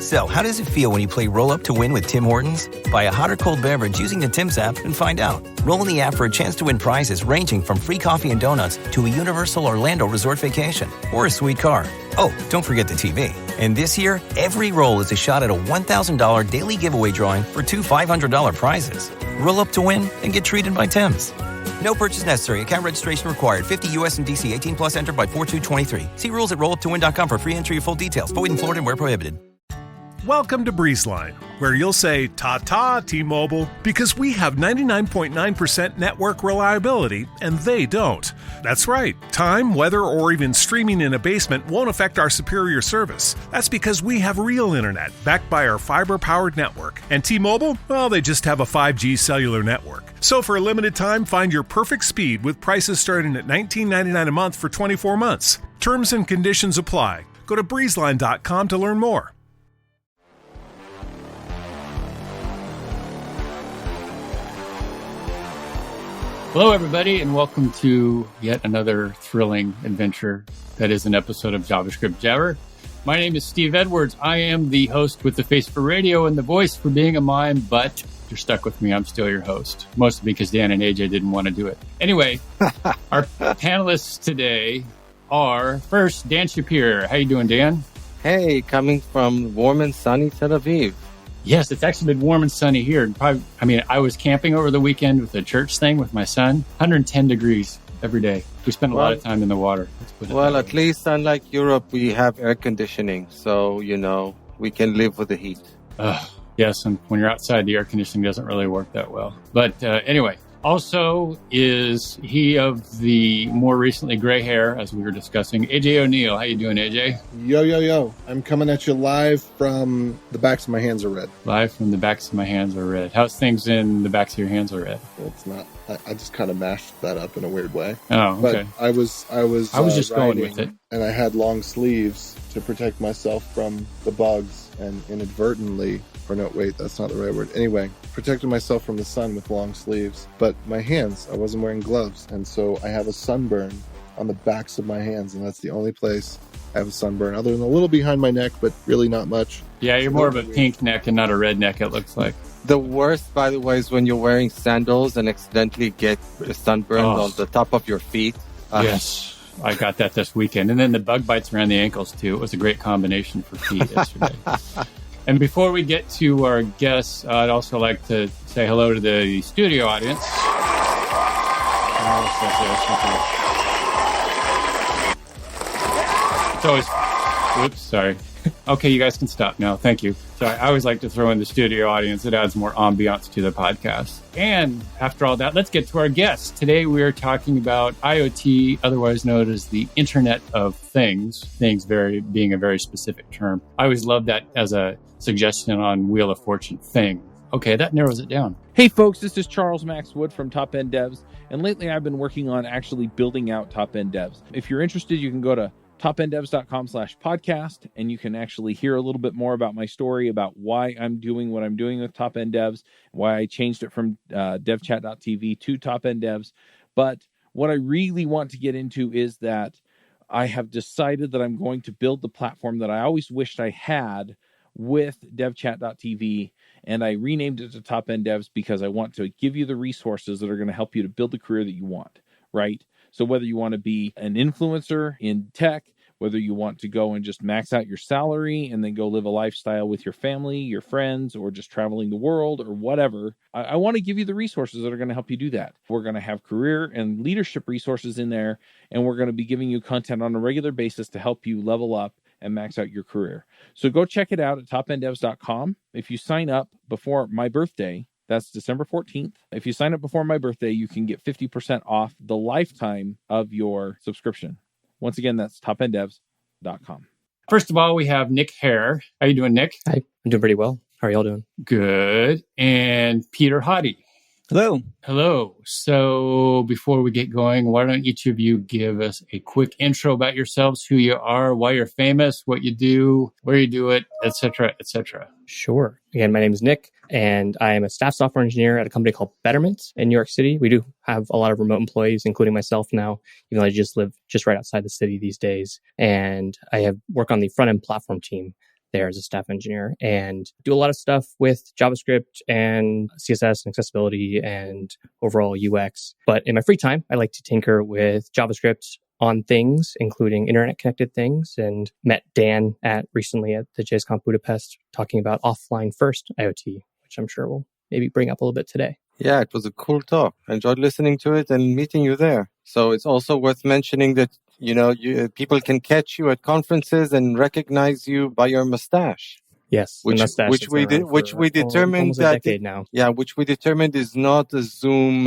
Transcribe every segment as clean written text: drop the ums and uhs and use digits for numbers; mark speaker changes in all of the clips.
Speaker 1: So, how does it feel when you play Roll Up to Win with Tim Hortons? Buy a hot or cold beverage using the Tim's app and find out. Roll in the app for a chance to win prizes ranging from free coffee and donuts to a Universal Orlando resort vacation or a sweet car. Oh, don't forget the TV. And this year, every roll is a shot at a $1,000 daily giveaway drawing for two $500 prizes. Roll up to win and get treated by Tim's. No purchase necessary. Account registration required. 50 U.S. and D.C. 18 plus entered by 4/2/23. See rules at rolluptowin.com for free entry and full details. Void in Florida and where prohibited.
Speaker 2: Welcome to BreezeLine, where you'll say, ta-ta, T-Mobile, because we have 99.9% network reliability, and they don't. That's right. Time, weather, or even streaming in a basement won't affect our superior service. That's because we have real internet, backed by our fiber-powered network. And T-Mobile, well, they just have a 5G cellular network. So for a limited time, find your perfect speed with prices starting at $19.99 a month for 24 months. Terms and conditions apply. Go to breezeline.com to learn more.
Speaker 3: Hello, everybody, and welcome to yet another thrilling adventure that is an episode of JavaScript Jabber. My name is Steve Edwards. I am the host with the face for radio and the voice for being a mime, but you're stuck with me. I'm still your host, mostly because Dan and AJ didn't want to do it. Anyway, our panelists today are, first, Dan Shapir. How you doing, Dan?
Speaker 4: Hey, coming from warm and sunny Tel Aviv.
Speaker 3: Yes, it's actually been warm and sunny here. I was camping over the weekend with a church thing with my son. 110 degrees every day. We spend a lot of time in the water.
Speaker 4: Well, at least unlike Europe, we have air conditioning. So, we can live with the heat.
Speaker 3: Yes, and when you're outside, the air conditioning doesn't really work that well. But anyway, also is he of the more recently gray hair, as we were discussing, AJ O'Neill. How you doing, AJ?
Speaker 5: Yo. I'm coming at you live from the backs of my hands are red.
Speaker 3: Live from the backs of my hands are red. How's things in the backs of your hands are red?
Speaker 5: Well, it's not. I just kind of mashed that up in a weird way.
Speaker 3: Oh, okay.
Speaker 5: But I was
Speaker 3: just going with it.
Speaker 5: And I had long sleeves to protect myself from the bugs, and inadvertently, or no, wait, that's not the right word. Anyway, protected myself from the sun with long sleeves. But my hands, I wasn't wearing gloves, and so I have a sunburn on the backs of my hands, and that's the only place I have a sunburn, other than a little behind my neck, but really not much.
Speaker 3: Yeah, you're more of a pink neck and not a red neck, it looks like.
Speaker 4: The worst, by the way, is when you're wearing sandals and accidentally get a sunburn on the top of your feet.
Speaker 3: Yes, I got that this weekend. And then the bug bites around the ankles, too. It was a great combination for feet yesterday. And before we get to our guests, I'd also like to say hello to the studio audience. It's always... Whoops, sorry. Okay, you guys can stop now. Thank you. So I always like to throw in the studio audience. It adds more ambiance to the podcast. And after all that, let's get to our guests. Today we are talking about IoT, otherwise known as the Internet of Things. Things being a very specific term. I always love that as a suggestion on Wheel of Fortune, thing. Okay, that narrows it down.
Speaker 6: Hey folks, this is Charles Max Wood from Top End Devs. And lately I've been working on actually building out Top End Devs. If you're interested, you can go to topenddevs.com/podcast, and you can actually hear a little bit more about my story about why I'm doing what I'm doing with Top End Devs, why I changed it from devchat.tv to Top End Devs. But what I really want to get into is that I have decided that I'm going to build the platform that I always wished I had with devchat.tv, and I renamed it to Top End Devs because I want to give you the resources that are going to help you to build the career that you want, right? So whether you want to be an influencer in tech, whether you want to go and just max out your salary and then go live a lifestyle with your family, your friends, or just traveling the world or whatever, I want to give you the resources that are going to help you do that. We're going to have career and leadership resources in there, and we're going to be giving you content on a regular basis to help you level up and max out your career. So go check it out at topenddevs.com. If you sign up before my birthday, that's December 14th. If you sign up before my birthday, you can get 50% off the lifetime of your subscription. Once again, that's topenddevs.com.
Speaker 3: First of all, we have Nick Hehr. How you doing, Nick?
Speaker 7: Hi, I'm doing pretty well. How are y'all doing?
Speaker 3: Good. And Peter Hoddie.
Speaker 8: Hello.
Speaker 3: Hello. So before we get going, why don't each of you give us a quick intro about yourselves, who you are, why you're famous, what you do, where you do it, etc., etc.
Speaker 7: Sure. Again, my name is Nick, and I am a staff software engineer at a company called Betterment in New York City. We do have a lot of remote employees, including myself now, even though I just live just right outside the city these days. And I have work on the front-end platform team there as a staff engineer and do a lot of stuff with JavaScript and CSS and accessibility and overall UX. But in my free time, I like to tinker with JavaScript on things, including internet connected things, and met Dan recently at the JSConf Budapest talking about offline first IoT, which I'm sure we'll maybe bring up a little bit today.
Speaker 4: Yeah, it was a cool talk. I enjoyed listening to it and meeting you there. So it's also worth mentioning that, people can catch you at conferences and recognize you by your mustache.
Speaker 7: Yes,
Speaker 4: which we determined
Speaker 7: a decade now.
Speaker 4: Yeah, which we determined is not a Zoom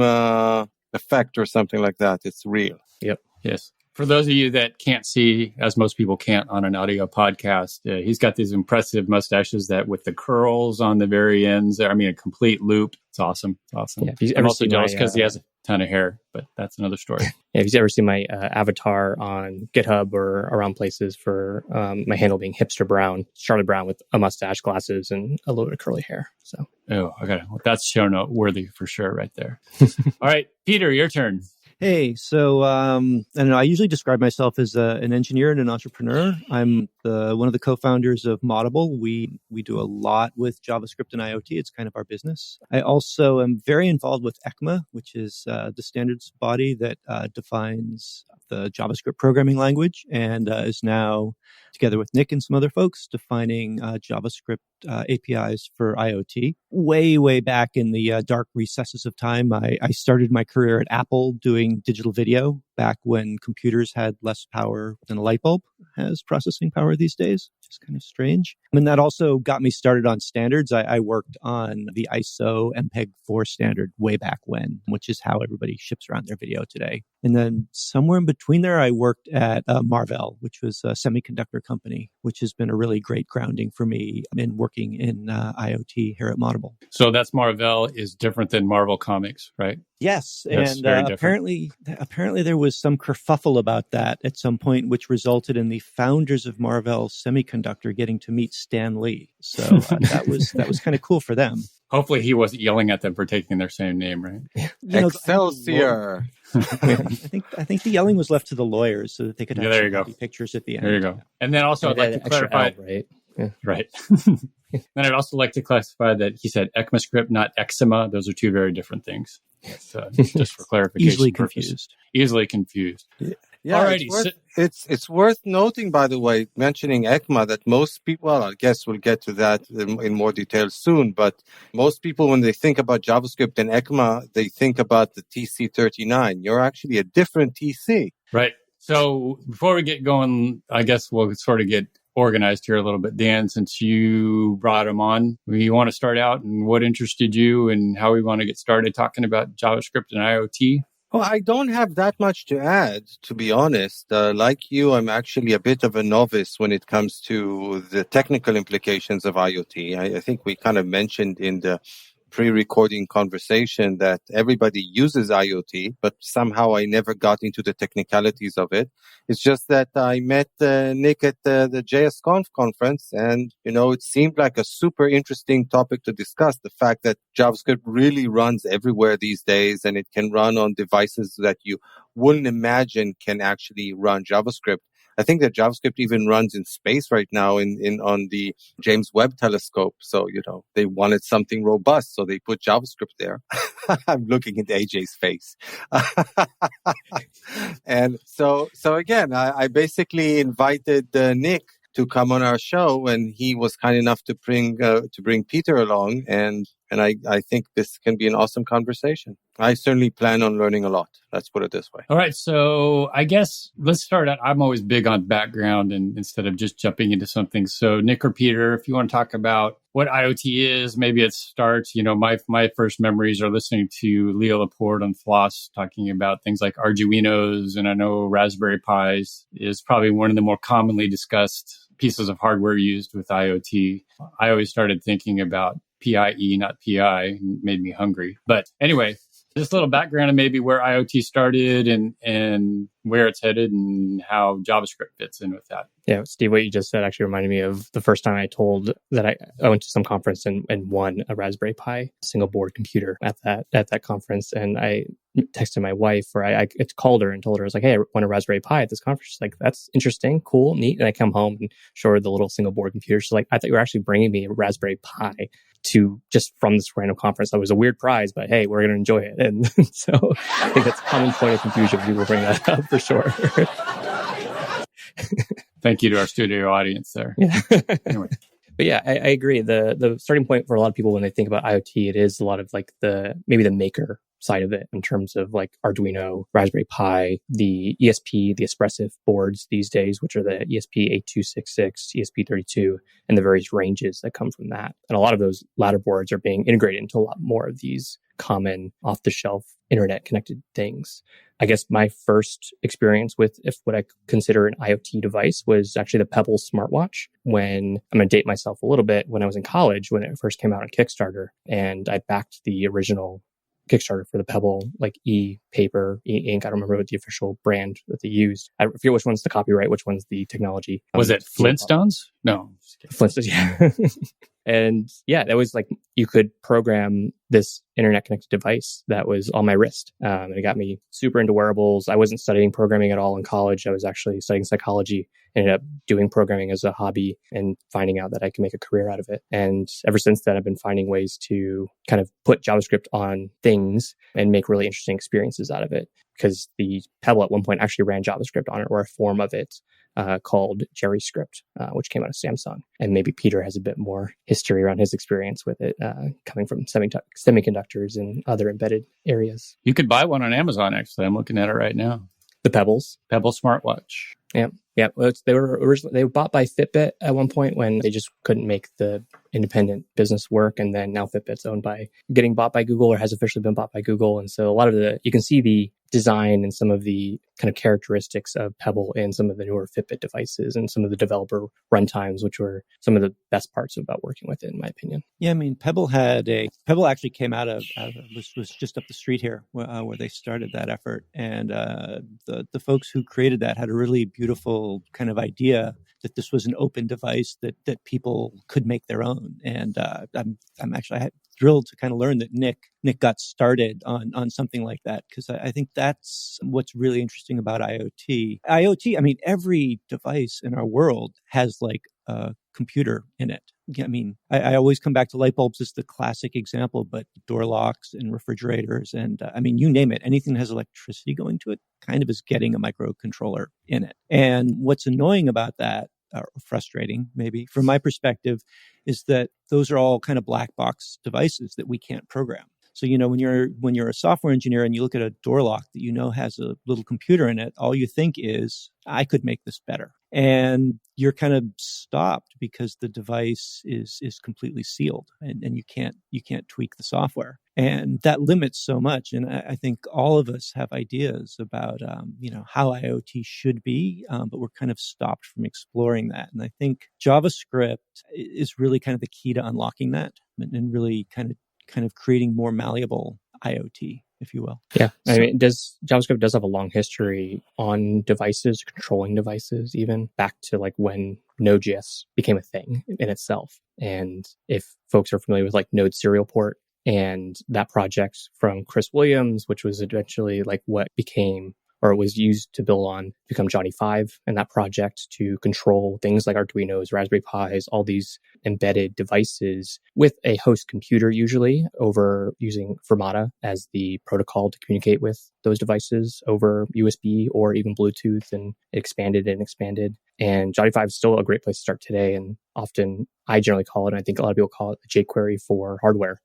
Speaker 4: effect or something like that. It's real.
Speaker 7: Yep.
Speaker 3: Yes. For those of you that can't see, as most people can't on an audio podcast, he's got these impressive mustaches that with the curls on the very ends, a complete loop. It's awesome. It's awesome.
Speaker 7: Yeah,
Speaker 3: I'm also jealous because he has a ton of hair, but that's another story.
Speaker 7: Yeah, if you've ever seen my avatar on GitHub or around places for my handle being Hipster Brown, Charlie Brown with a mustache, glasses, and a little bit of curly hair. So,
Speaker 3: that's show note worthy for sure right there. All right, Peter, your turn.
Speaker 8: Hey, so I don't know. I usually describe myself as an engineer and an entrepreneur. I'm one of the co-founders of Moddable. We do a lot with JavaScript and IoT. It's kind of our business. I also am very involved with ECMA, which is the standards body that defines the JavaScript programming language, and is now, together with Nick and some other folks, defining JavaScript APIs for IoT. Way back in the dark recesses of time, I started my career at Apple doing digital video back when computers had less power than a light bulb has processing power these days, which is kind of strange. And that also got me started on standards. I worked on the ISO MPEG-4 standard way back when, which is how everybody ships around their video today. And then somewhere in between there, I worked at Marvell, which was a semiconductor company, which has been a really great grounding for me in working in IoT here at Moddable.
Speaker 3: So that's Marvell is different than Marvel Comics, right?
Speaker 8: Yes,
Speaker 3: That's
Speaker 8: and apparently there was some kerfuffle about that at some point, which resulted in the founders of Marvell Semiconductor getting to meet Stan Lee. So that was kind of cool for them.
Speaker 3: Hopefully, he wasn't yelling at them for taking their same name, right?
Speaker 4: Excelsior!
Speaker 8: I think the yelling was left to the lawyers so that they could actually copy pictures at the end.
Speaker 3: There you go. And then also, I'd like to clarify,
Speaker 7: right? Yeah.
Speaker 3: Right. Then I'd also like to classify that he said ECMAScript, not eczema. Those are two very different things. So, just for clarification. Easily confused.
Speaker 4: Yeah,
Speaker 3: alrighty.
Speaker 4: It's worth noting, by the way, mentioning ECMA, that most people, well, I guess we'll get to that in more detail soon, but most people, when they think about JavaScript and ECMA, they think about the TC39. You're actually a different TC.
Speaker 3: Right. So before we get going, I guess we'll sort of get organized here a little bit. Dan, since you brought him on, we want to start out and what interested you and how we want to get started talking about JavaScript and IoT.
Speaker 4: Well, I don't have that much to add, to be honest. Like you, I'm actually a bit of a novice when it comes to the technical implications of IoT. I think we kind of mentioned in the pre-recording conversation that everybody uses IoT, but somehow I never got into the technicalities of it. It's just that I met Nick at the JSConf conference, and, it seemed like a super interesting topic to discuss, the fact that JavaScript really runs everywhere these days, and it can run on devices that you wouldn't imagine can actually run JavaScript. I think that JavaScript even runs in space right now on the James Webb Telescope. So, they wanted something robust, so they put JavaScript there. I'm looking at AJ's face. And so again, I basically invited Nick to come on our show, and he was kind enough to bring Peter along, and I think this can be an awesome conversation. I certainly plan on learning a lot. Let's put it this way.
Speaker 3: All right. So I guess let's start out. I'm always big on background and instead of just jumping into something. So Nick or Peter, if you want to talk about what IoT is, maybe it starts, my first memories are listening to Leo Laporte on Floss talking about things like Arduinos. And I know Raspberry Pis is probably one of the more commonly discussed pieces of hardware used with IoT. I always started thinking about PIE, not PI, and made me hungry. But anyway, just a little background on maybe where IoT started and where it's headed and how JavaScript fits in with that.
Speaker 7: Yeah, Steve, what you just said actually reminded me of the first time I told that I went to some conference and won a Raspberry Pi single board computer at that conference. And texted my wife, or I called her and told her, I was like, hey, I want a Raspberry Pi at this conference. She's like, that's interesting, cool, neat. And I come home and show her the little single board computer. She's like, I thought you were actually bringing me a Raspberry Pi to just from this random conference. That was a weird prize, but hey, we're going to enjoy it. And so I think that's a common point of confusion. People bring that up for sure.
Speaker 3: Thank you to our studio audience there.
Speaker 7: Yeah.
Speaker 3: Anyway.
Speaker 7: But yeah, I agree. The starting point for a lot of people when they think about IoT, it is a lot of like maybe the maker side of it in terms of like Arduino, Raspberry Pi, the ESP, the Espressif boards these days, which are the ESP8266, ESP32, and the various ranges that come from that. And a lot of those latter boards are being integrated into a lot more of these common off-the-shelf internet connected things. I guess my first experience with what I consider an IoT device was actually the Pebble smartwatch. When I'm going to date myself a little bit, when I was in college, when it first came out on Kickstarter, and I backed the original Kickstarter for the Pebble, like e-paper, e-ink. I don't remember what the official brand that they used. I forget which one's the copyright, which one's the technology.
Speaker 3: Was it Flintstones? No.
Speaker 7: Flintstones, yeah. And yeah, that was like, you could program this internet connected device that was on my wrist. And it got me super into wearables. I wasn't studying programming at all in college. I was actually studying psychology, ended up doing programming as a hobby and finding out that I could make a career out of it. And ever since then, I've been finding ways to kind of put JavaScript on things and make really interesting experiences out of it. Because the Pebble at one point actually ran JavaScript on it, or a form of it called JavaScript, which came out of Samsung. And maybe Peter has a bit more history around his experience with it, coming from semiconductors and other embedded areas.
Speaker 3: You could buy one on Amazon, actually. I'm looking at it right now.
Speaker 7: The Pebbles?
Speaker 3: Pebble smartwatch.
Speaker 7: Yeah. Yeah. Well, they were bought by Fitbit at one point when they just couldn't make the independent business work. And then now Fitbit's getting bought by Google, or has officially been bought by Google. And so a lot of you can see the design and some of the kind of characteristics of Pebble in some of the newer Fitbit devices and some of the developer runtimes, which were some of the best parts about working with it, in my opinion.
Speaker 8: Yeah, I mean, Pebble actually came out of was just up the street here where they started that effort. And the folks who created that had a really beautiful kind of idea that this was an open device that people could make their own. And I'm actually thrilled to kind of learn that Nick got started on something like that, because I think that's what's really interesting about IoT. I mean, every device in our world has like a computer in it. I mean, I always come back to light bulbs as the classic example, but door locks and refrigerators and I mean, you name it, anything that has electricity going to it kind of is getting a microcontroller in it. And what's annoying about that, or frustrating maybe from my perspective, is that those are all kind of black box devices that we can't program. So, you know, when you're a software engineer and you look at a door lock that you know has a little computer in it, all you think is, I could make this better. And you're kind of stopped because the device is completely sealed and you can't tweak the software. And that limits so much. And I think all of us have ideas about, how IoT should be, but we're kind of stopped from exploring that. And I think JavaScript is really kind of the key to unlocking that and really kind of creating more malleable IoT, if you will.
Speaker 7: Yeah. I mean, JavaScript does have a long history on devices, controlling devices, even back to like when Node.js became a thing in itself. And if folks are familiar with like Node Serial Port and that project from Chris Williams, which was eventually like what became, or it was used to build on, become Johnny 5, and that project to control things like Arduinos, Raspberry Pis, all these embedded devices with a host computer, usually over using Fermata as the protocol to communicate with those devices over USB or even Bluetooth, and it expanded and expanded. And Johnny 5 is still a great place to start today. And often I generally call it, and I think a lot of people call it, a jQuery for hardware.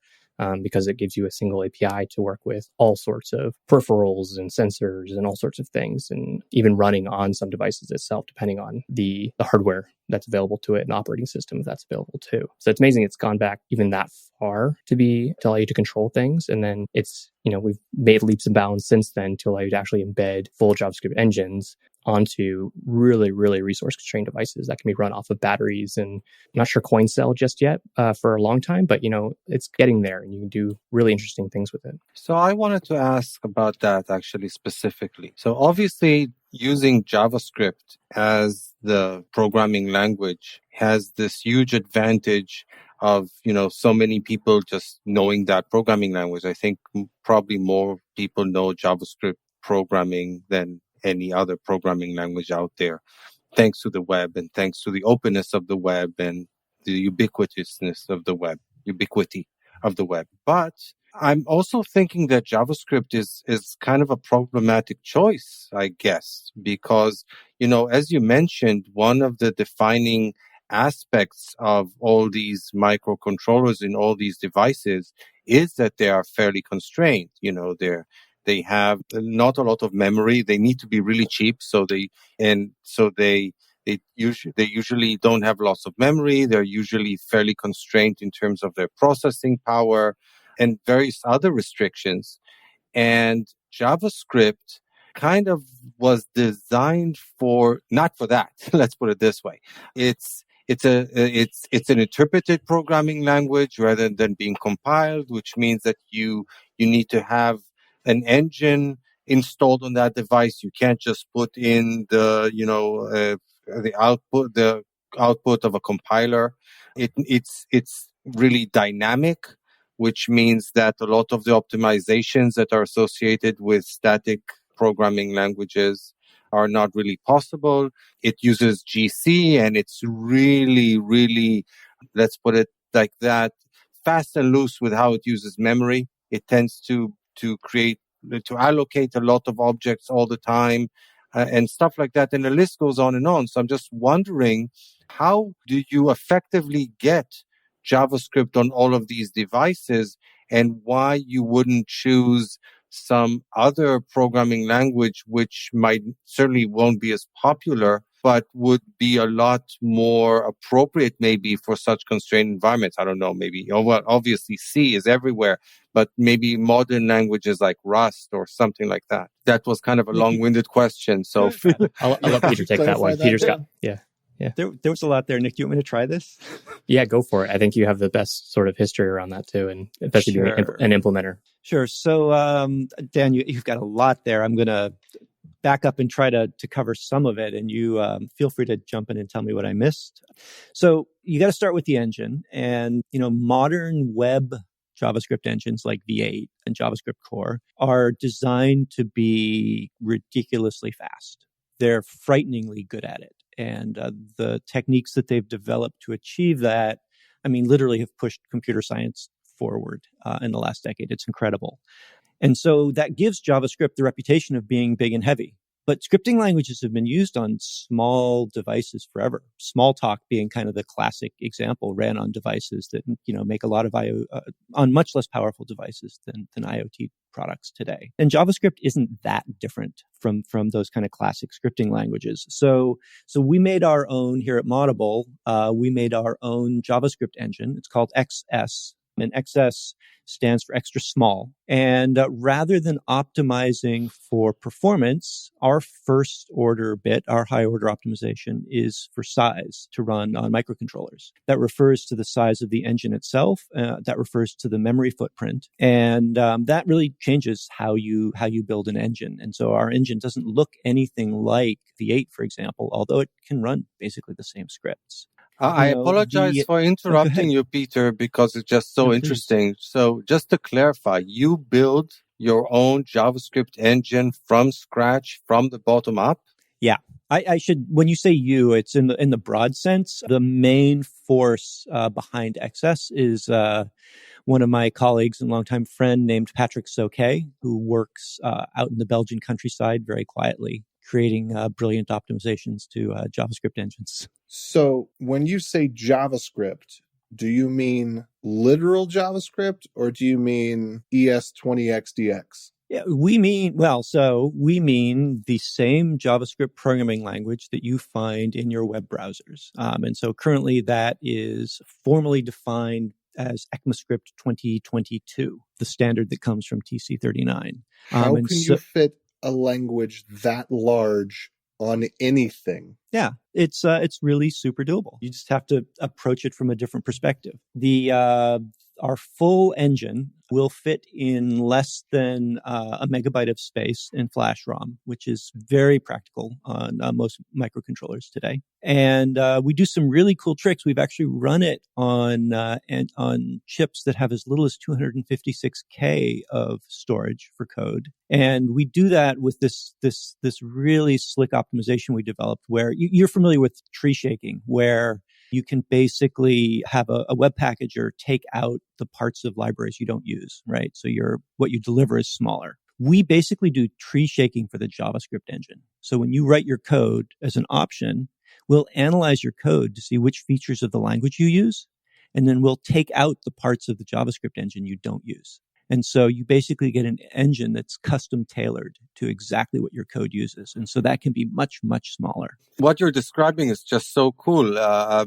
Speaker 7: Because it gives you a single API to work with all sorts of peripherals and sensors and all sorts of things, and even running on some devices itself, depending on the hardware that's available to it and operating system if that's available too. So it's amazing it's gone back even that far to allow you to control things. And then it's, we've made leaps and bounds since then to allow you to actually embed full JavaScript engines onto really, really resource-constrained devices that can be run off of batteries. And I'm not sure coin cell just yet for a long time, but, it's getting there and you can do really interesting things with it.
Speaker 4: So I wanted to ask about that actually specifically. So obviously using JavaScript as the programming language has this huge advantage of, so many people just knowing that programming language. I think probably more people know JavaScript programming than any other programming language out there, thanks to the web and thanks to the openness of the web and the ubiquity of the web. But I'm also thinking that JavaScript is kind of a problematic choice, I guess, because, as you mentioned, one of the defining aspects of all these microcontrollers in all these devices is that they are fairly constrained. They have not a lot of memory. They need to be really cheap. They usually don't have lots of memory. They're usually fairly constrained in terms of their processing power and various other restrictions. And JavaScript kind of was designed not for that. Let's put it this way. It's an interpreted programming language rather than being compiled, which means that you need to have an engine installed on that device. You can't just put in the output of a compiler. It's really dynamic, which means that a lot of the optimizations that are associated with static programming languages are not really possible. It uses GC, and it's really, really, let's put it like that, fast and loose with how it uses memory. It tends to allocate a lot of objects all the time and stuff like that. And the list goes on and on. So I'm just wondering, how do you effectively get JavaScript on all of these devices, and why you wouldn't choose some other programming language which certainly won't be as popular, but would be a lot more appropriate maybe for such constrained environments? I don't know, maybe, well, obviously C is everywhere, but maybe modern languages like Rust or something like that. That was kind of a long-winded question. So
Speaker 7: I'll let Peter take that one. Peter's got, yeah.
Speaker 8: There was a lot there. Nick, do you want me to try this?
Speaker 7: Yeah, go for it. I think you have the best sort of history around that too, and especially being an implementer.
Speaker 8: Sure. So, Dan, you've got a lot there. I'm going to back up and try to cover some of it, and you feel free to jump in and tell me what I missed. So you got to start with the engine, and modern web JavaScript engines like V8 and JavaScript Core are designed to be ridiculously fast. They're frighteningly good at it. And the techniques that they've developed to achieve that, literally have pushed computer science forward in the last decade. It's incredible. And so that gives JavaScript the reputation of being big and heavy. But scripting languages have been used on small devices forever. Smalltalk being kind of the classic example, ran on devices that, make a lot of on much less powerful devices than IoT products today. And JavaScript isn't that different from those kind of classic scripting languages. So we made our own here at Moddable. We made our own JavaScript engine. It's called XS. And XS stands for extra small. And rather than optimizing for performance, our first order bit, our high order optimization, is for size to run on microcontrollers. That refers to the size of the engine itself. That refers to the memory footprint. And that really changes how you build an engine. And so our engine doesn't look anything like V8, for example, although it can run basically the same scripts.
Speaker 4: I apologize for interrupting you, Peter, because it's just so interesting. So just to clarify, you build your own JavaScript engine from scratch, from the bottom up?
Speaker 8: Yeah. I should, when you say you, it's in the broad sense. The main force behind XS is one of my colleagues and longtime friend named Patrick Soquet, who works out in the Belgian countryside very quietly, creating brilliant optimizations to JavaScript engines.
Speaker 5: So when you say JavaScript, do you mean literal JavaScript or do you mean ES20XDX?
Speaker 8: Yeah, we mean the same JavaScript programming language that you find in your web browsers. And so currently that is formally defined as ECMAScript 2022, the standard that comes from TC39.
Speaker 5: How can you fit a language that large on anything?
Speaker 8: Yeah, it's really super doable. You just have to approach it from a different perspective. our full engine will fit in less than a megabyte of space in flash ROM, which is very practical on most microcontrollers today. And we do some really cool tricks. We've actually run it on chips that have as little as 256K of storage for code. And we do that with this really slick optimization we developed where you're familiar with tree shaking, where you can basically have a web packager take out the parts of libraries you don't use, right? So what you deliver is smaller. We basically do tree shaking for the JavaScript engine. So when you write your code as an option, we'll analyze your code to see which features of the language you use, and then we'll take out the parts of the JavaScript engine you don't use. And so you basically get an engine that's custom tailored to exactly what your code uses. And so that can be much, much smaller.
Speaker 4: What you're describing is just so cool. I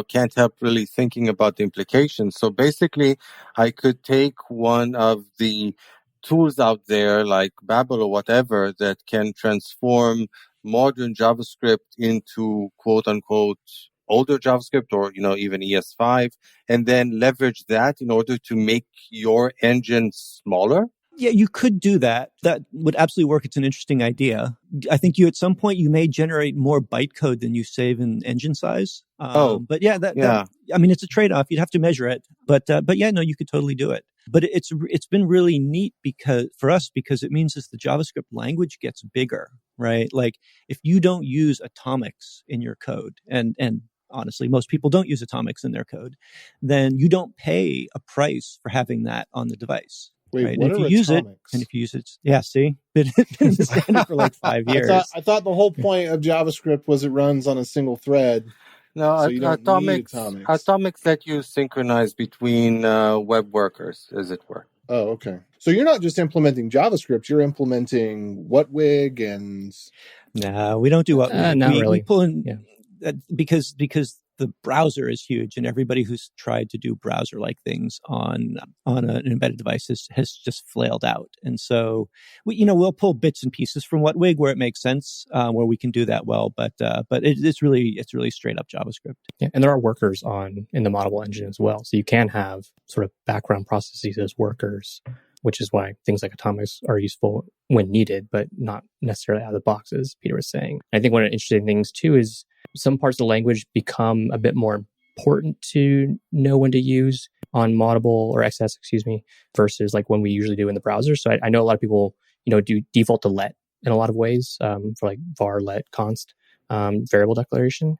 Speaker 4: can't help really thinking about the implications. So basically, I could take one of the tools out there like Babel or whatever that can transform modern JavaScript into quote unquote older JavaScript or, even ES5, and then leverage that in order to make your engine smaller?
Speaker 8: Yeah, you could do that. That would absolutely work. It's an interesting idea. I think at some point you may generate more byte code than you save in engine size. But yeah, it's a trade-off. You'd have to measure it. But yeah, no, you could totally do it. But it's been really neat because it means as the JavaScript language gets bigger, right? Like if you don't use atomics in your code, and honestly, most people don't use atomics in their code, then you don't pay a price for having that on the device.
Speaker 5: Wait,
Speaker 8: right?
Speaker 5: what
Speaker 8: And if
Speaker 5: are
Speaker 8: you use
Speaker 5: atomics?
Speaker 8: if you use it, yeah, see, been the standard for like 5 years.
Speaker 5: I thought the whole point of JavaScript was it runs on a single thread.
Speaker 4: No,
Speaker 5: So you don't need atomics.
Speaker 4: Atomics let you synchronize between web workers, as it were.
Speaker 5: Oh, okay. So you're not just implementing JavaScript; you're implementing WhatWig and.
Speaker 8: No, we don't do what
Speaker 7: not really.
Speaker 8: We pull in because the browser is huge, and everybody who's tried to do browser-like things on an embedded device has just flailed out. And so we'll pull bits and pieces from WhatWig where it makes sense, where we can do that well. But it's really straight up JavaScript.
Speaker 7: Yeah, and there are workers in the Moddable engine as well, so you can have sort of background processes as workers, which is why things like atomics are useful when needed, but not necessarily out of the box, as Peter was saying. I think one of the interesting things too is some parts of the language become a bit more important to know when to use on Moddable or XS, versus like when we usually do in the browser. So I know a lot of people, do default to let in a lot of ways, for like var, let, const, variable declaration.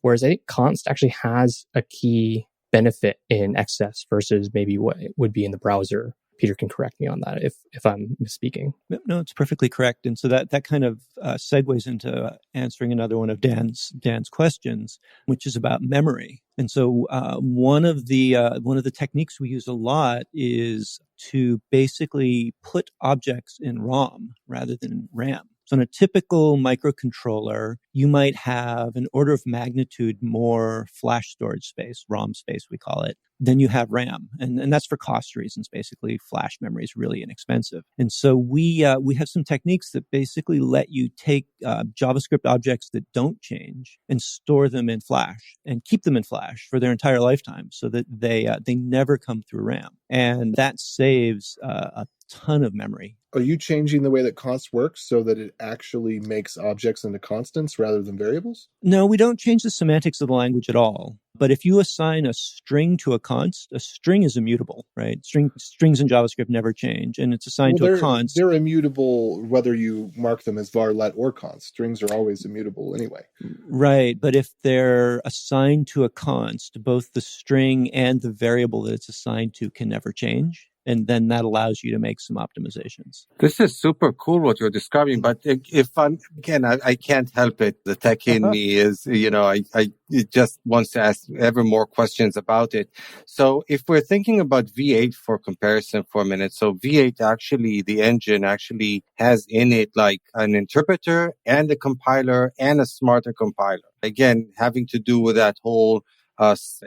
Speaker 7: Whereas I think const actually has a key benefit in XS versus maybe what it would be in the browser. Peter can correct me on that if I'm misspeaking.
Speaker 8: No, it's perfectly correct. And so that kind of segues into answering another one of Dan's questions, which is about memory. And so one of the techniques we use a lot is to basically put objects in ROM rather than RAM. So in a typical microcontroller, you might have an order of magnitude more flash storage space, ROM space we call it, than you have RAM. And that's for cost reasons. Basically, flash memory is really inexpensive. And so we have some techniques that basically let you take JavaScript objects that don't change and store them in Flash and keep them in Flash for their entire lifetime so that they never come through RAM. And that saves a ton of memory.
Speaker 5: Are you changing the way that const works so that it actually makes objects into constants rather than variables?
Speaker 8: No, we don't change the semantics of the language at all. But if you assign a string to a const, a string is immutable, right? Strings in JavaScript never change, and it's assigned to a const.
Speaker 5: They're immutable whether you mark them as var, let, or const. Strings are always immutable anyway.
Speaker 8: Right, but if they're assigned to a const, both the string and the variable that it's assigned to can never change. And then that allows you to make some optimizations.
Speaker 4: This is super cool what you're describing, but I can't help it. The tech in me is, it just wants to ask ever more questions about it. So if we're thinking about V8 for comparison for a minute, so V8 actually, the engine actually has in it like an interpreter and a compiler and a smarter compiler. Again, having to do with that whole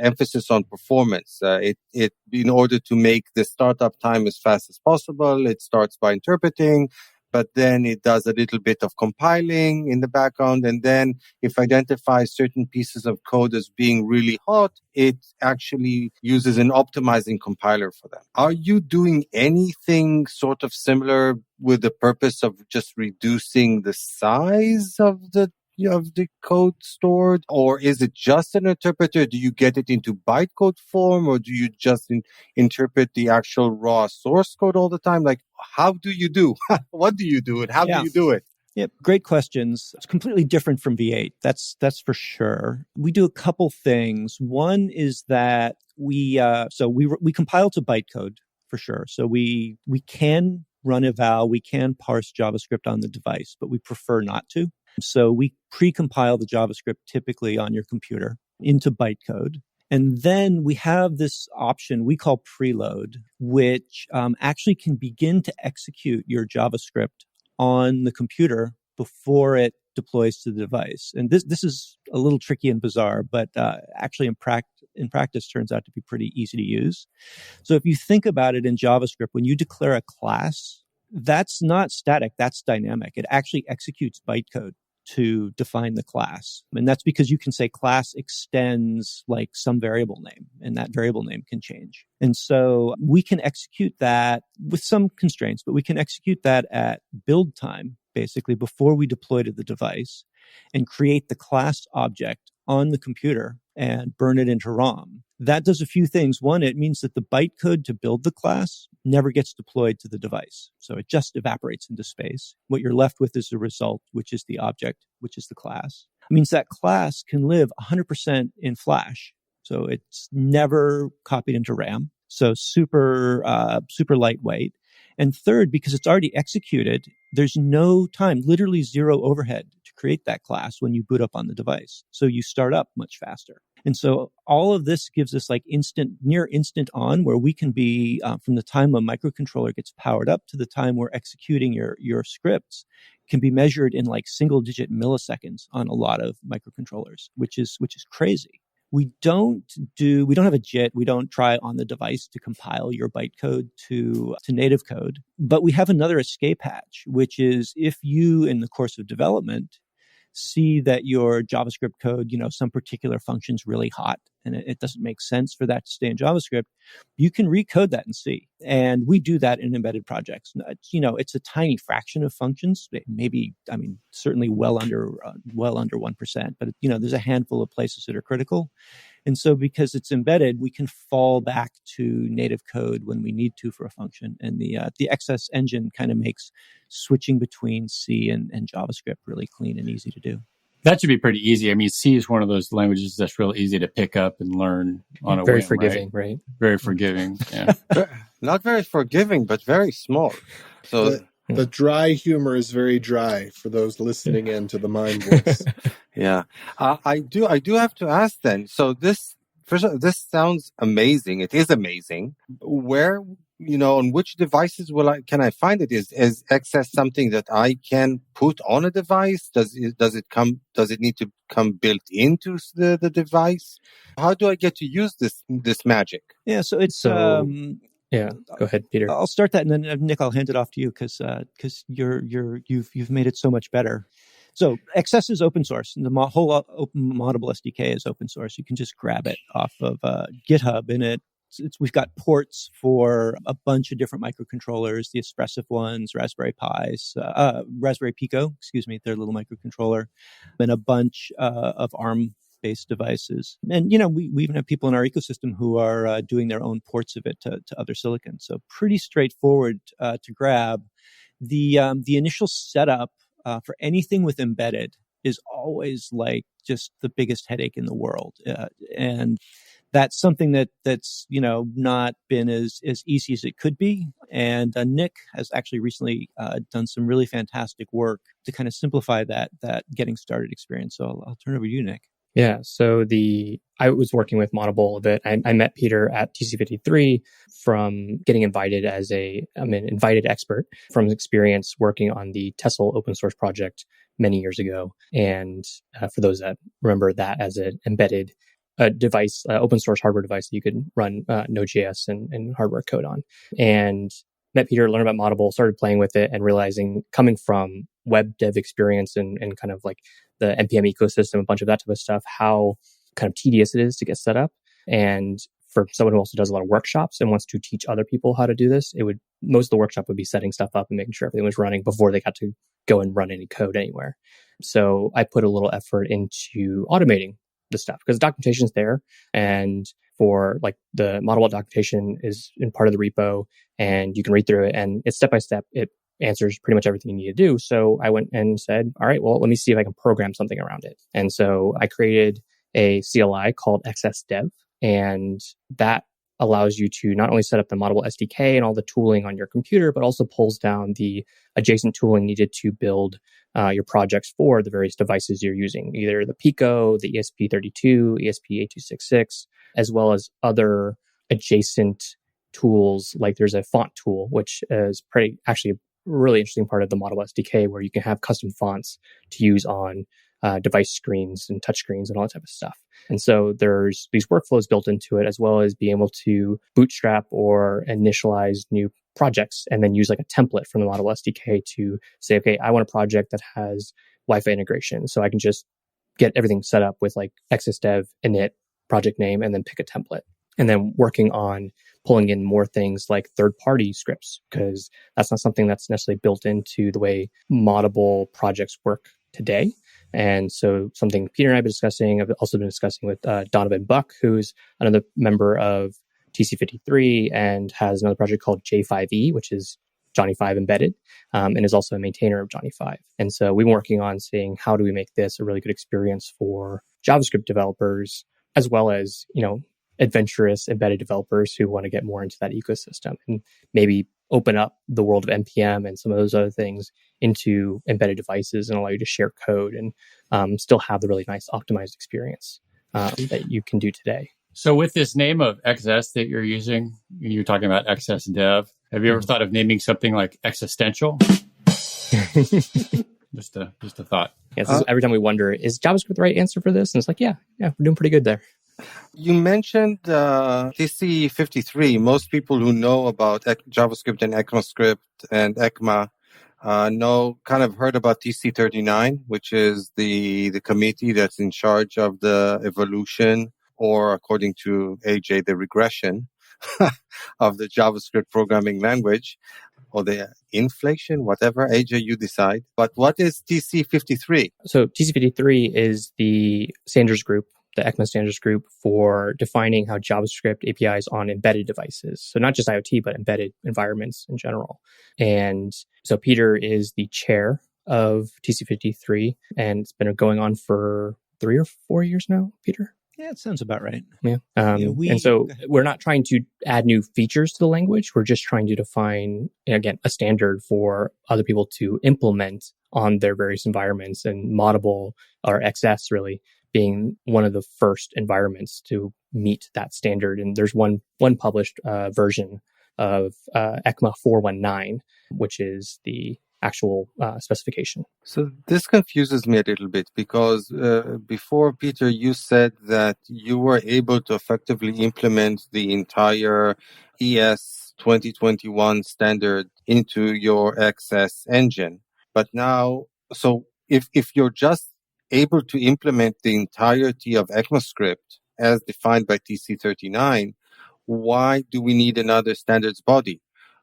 Speaker 4: emphasis on performance. It in order to make the startup time as fast as possible, it starts by interpreting, but then it does a little bit of compiling in the background. And then if identifies certain pieces of code as being really hot, it actually uses an optimizing compiler for them. Are you doing anything sort of similar with the purpose of just reducing the size of the code stored, or is it just an interpreter? Do you get it into bytecode form, or do you just interpret the actual raw source code all the time? Like, how do you do? What do you do, and how do you do it?
Speaker 8: Yep, great questions. It's completely different from V8. That's for sure. We do a couple things. One is that we compile to bytecode for sure. So we can run eval, we can parse JavaScript on the device, but we prefer not to. So we pre-compile the JavaScript typically on your computer into bytecode. And then we have this option we call preload, which actually can begin to execute your JavaScript on the computer before it deploys to the device. And this is a little tricky and bizarre, but actually in practice turns out to be pretty easy to use. So if you think about it in JavaScript, when you declare a class, that's not static, that's dynamic. It actually executes bytecode to define the class. And that's because you can say class extends like some variable name, and that variable name can change. And so we can execute that with some constraints, but we can execute that at build time, basically before we deploy to the device, and create the class object on the computer and burn it into ROM. That does a few things. One, it means that the bytecode to build the class never gets deployed to the device. So it just evaporates into space. What you're left with is the result, which is the object, which is the class. It means that class can live 100% in Flash. So it's never copied into RAM. So super lightweight. And third, because it's already executed, there's no time, literally zero overhead to create that class when you boot up on the device. So you start up much faster. And so all of this gives us like near instant on, where we can be from the time a microcontroller gets powered up to the time we're executing your scripts can be measured in like single digit milliseconds on a lot of microcontrollers, which is crazy. We don't have a JIT. We don't try on the device to compile your bytecode to native code. But we have another escape hatch, which is if you, in the course of development, see that your JavaScript code, some particular function's really hot and it doesn't make sense for that to stay in JavaScript, you can recode that in C. And we do that in embedded projects. It's a tiny fraction of functions, maybe, certainly well under 1%, but there's a handful of places that are critical. And so because it's embedded, we can fall back to native code when we need to for a function. And the XS engine kind of makes switching between C and JavaScript really clean and easy to do.
Speaker 3: That should be pretty easy. C is one of those languages that's real easy to pick up and learn on a
Speaker 7: very
Speaker 3: whim,
Speaker 7: forgiving, right?
Speaker 3: Very forgiving, yeah.
Speaker 4: Not very forgiving, but very small. So
Speaker 5: the dry humor is very dry for those listening in to the mind voice.
Speaker 4: Yeah, I do have to ask then. So this sounds amazing. It is amazing. Where, on which devices can I find it? Is XS something that I can put on a device? Does it need to come built into the device? How do I get to use this magic?
Speaker 8: Yeah, so it's
Speaker 7: yeah, go ahead, Peter.
Speaker 8: I'll start that, and then Nick, I'll hand it off to you because you've made it so much better. So XS is open source, and the whole Moddable SDK is open source. You can just grab it off of GitHub, and we've got ports for a bunch of different microcontrollers, the Espressif ones, Raspberry Pis, Raspberry Pico, their little microcontroller, and a bunch of ARM-based devices. And, we even have people in our ecosystem who are doing their own ports of it to other silicon. So pretty straightforward to grab. The initial setup for anything with embedded is always like just the biggest headache in the world. And that's something that's, not been as easy as it could be. And Nick has actually recently done some really fantastic work to kind of simplify that getting started experience. So I'll turn it over to you, Nick.
Speaker 7: Yeah, so I was working with Moddable a bit. I met Peter at TC53 from getting invited as I'm an invited expert from experience working on the Tessel open source project many years ago. And for those that remember that as an embedded device, open source hardware device that you could run Node.js and hardware code on. And met Peter, learned about Moddable, started playing with it, and realizing coming from web dev experience and kind of like the NPM ecosystem, a bunch of that type of stuff, how kind of tedious it is to get set up. And for someone who also does a lot of workshops and wants to teach other people how to do this, most of the workshop would be setting stuff up and making sure everything was running before they got to go and run any code anywhere. So I put a little effort into automating the stuff because the documentation's there, and for like the Moddable documentation is in part of the repo, and you can read through it, and it's step by step. It answers pretty much everything you need to do. So I went and said, all right, well, let me see if I can program something around it. And so I created a CLI called XS Dev, and that allows you to not only set up the Moddable SDK and all the tooling on your computer, but also pulls down the adjacent tooling needed to build your projects for the various devices you're using, either the Pico, the ESP32, ESP8266, as well as other adjacent tools. Like there's a font tool, which is actually a really interesting part of the Moddable SDK, where you can have custom fonts to use on device screens and touch screens and all that type of stuff. And so there's these workflows built into it, as well as being able to bootstrap or initialize new projects and then use like a template from the Moddable SDK to say, okay, I want a project that has Wi-Fi integration. So I can just get everything set up with like XSDev, init, project name, and then pick a template. And then working on pulling in more things like third-party scripts, because that's not something that's necessarily built into the way Moddable projects work today. And so something Peter and I have been discussing, I've also been discussing with Donovan Buck, who's another member of TC53 and has another project called J5E, which is Johnny 5 embedded, and is also a maintainer of Johnny 5. And so we've been working on seeing how do we make this a really good experience for JavaScript developers, as well as, adventurous embedded developers who want to get more into that ecosystem and maybe open up the world of NPM and some of those other things into embedded devices and allow you to share code and still have the really nice optimized experience that you can do today.
Speaker 3: So with this name of XS that you're using, you're talking about XS Dev. Have you ever thought of naming something like existential? Just a thought.
Speaker 7: Yeah, so every time we wonder, is JavaScript the right answer for this? And it's like, yeah, we're doing pretty good there.
Speaker 4: You mentioned TC53. Most people who know about JavaScript and ECMAScript and ECMA heard about TC39, which is the committee that's in charge of the evolution, or according to AJ, the regression of the JavaScript programming language, or the inflation, whatever, AJ, you decide. But what is TC53?
Speaker 7: So TC53 is the standards group, the ECMA standards group for defining how JavaScript APIs on embedded devices. So not just IoT, but embedded environments in general. And so Peter is the chair of TC53, and it's been going on for 3 or 4 years now, Peter?
Speaker 8: Yeah, it sounds about right.
Speaker 7: Yeah. And so we're not trying to add new features to the language. We're just trying to define, again, a standard for other people to implement on their various environments, and Moddable, or XS really, being one of the first environments to meet that standard. And there's one published version of ECMA 419, which is the actual specification.
Speaker 4: So this confuses me a little bit, because before, Peter, you said that you were able to effectively implement the entire ES 2021 standard into your XS engine. But now, so if you're just able to implement the entirety of ECMAScript as defined by TC39, why do we need another standards body?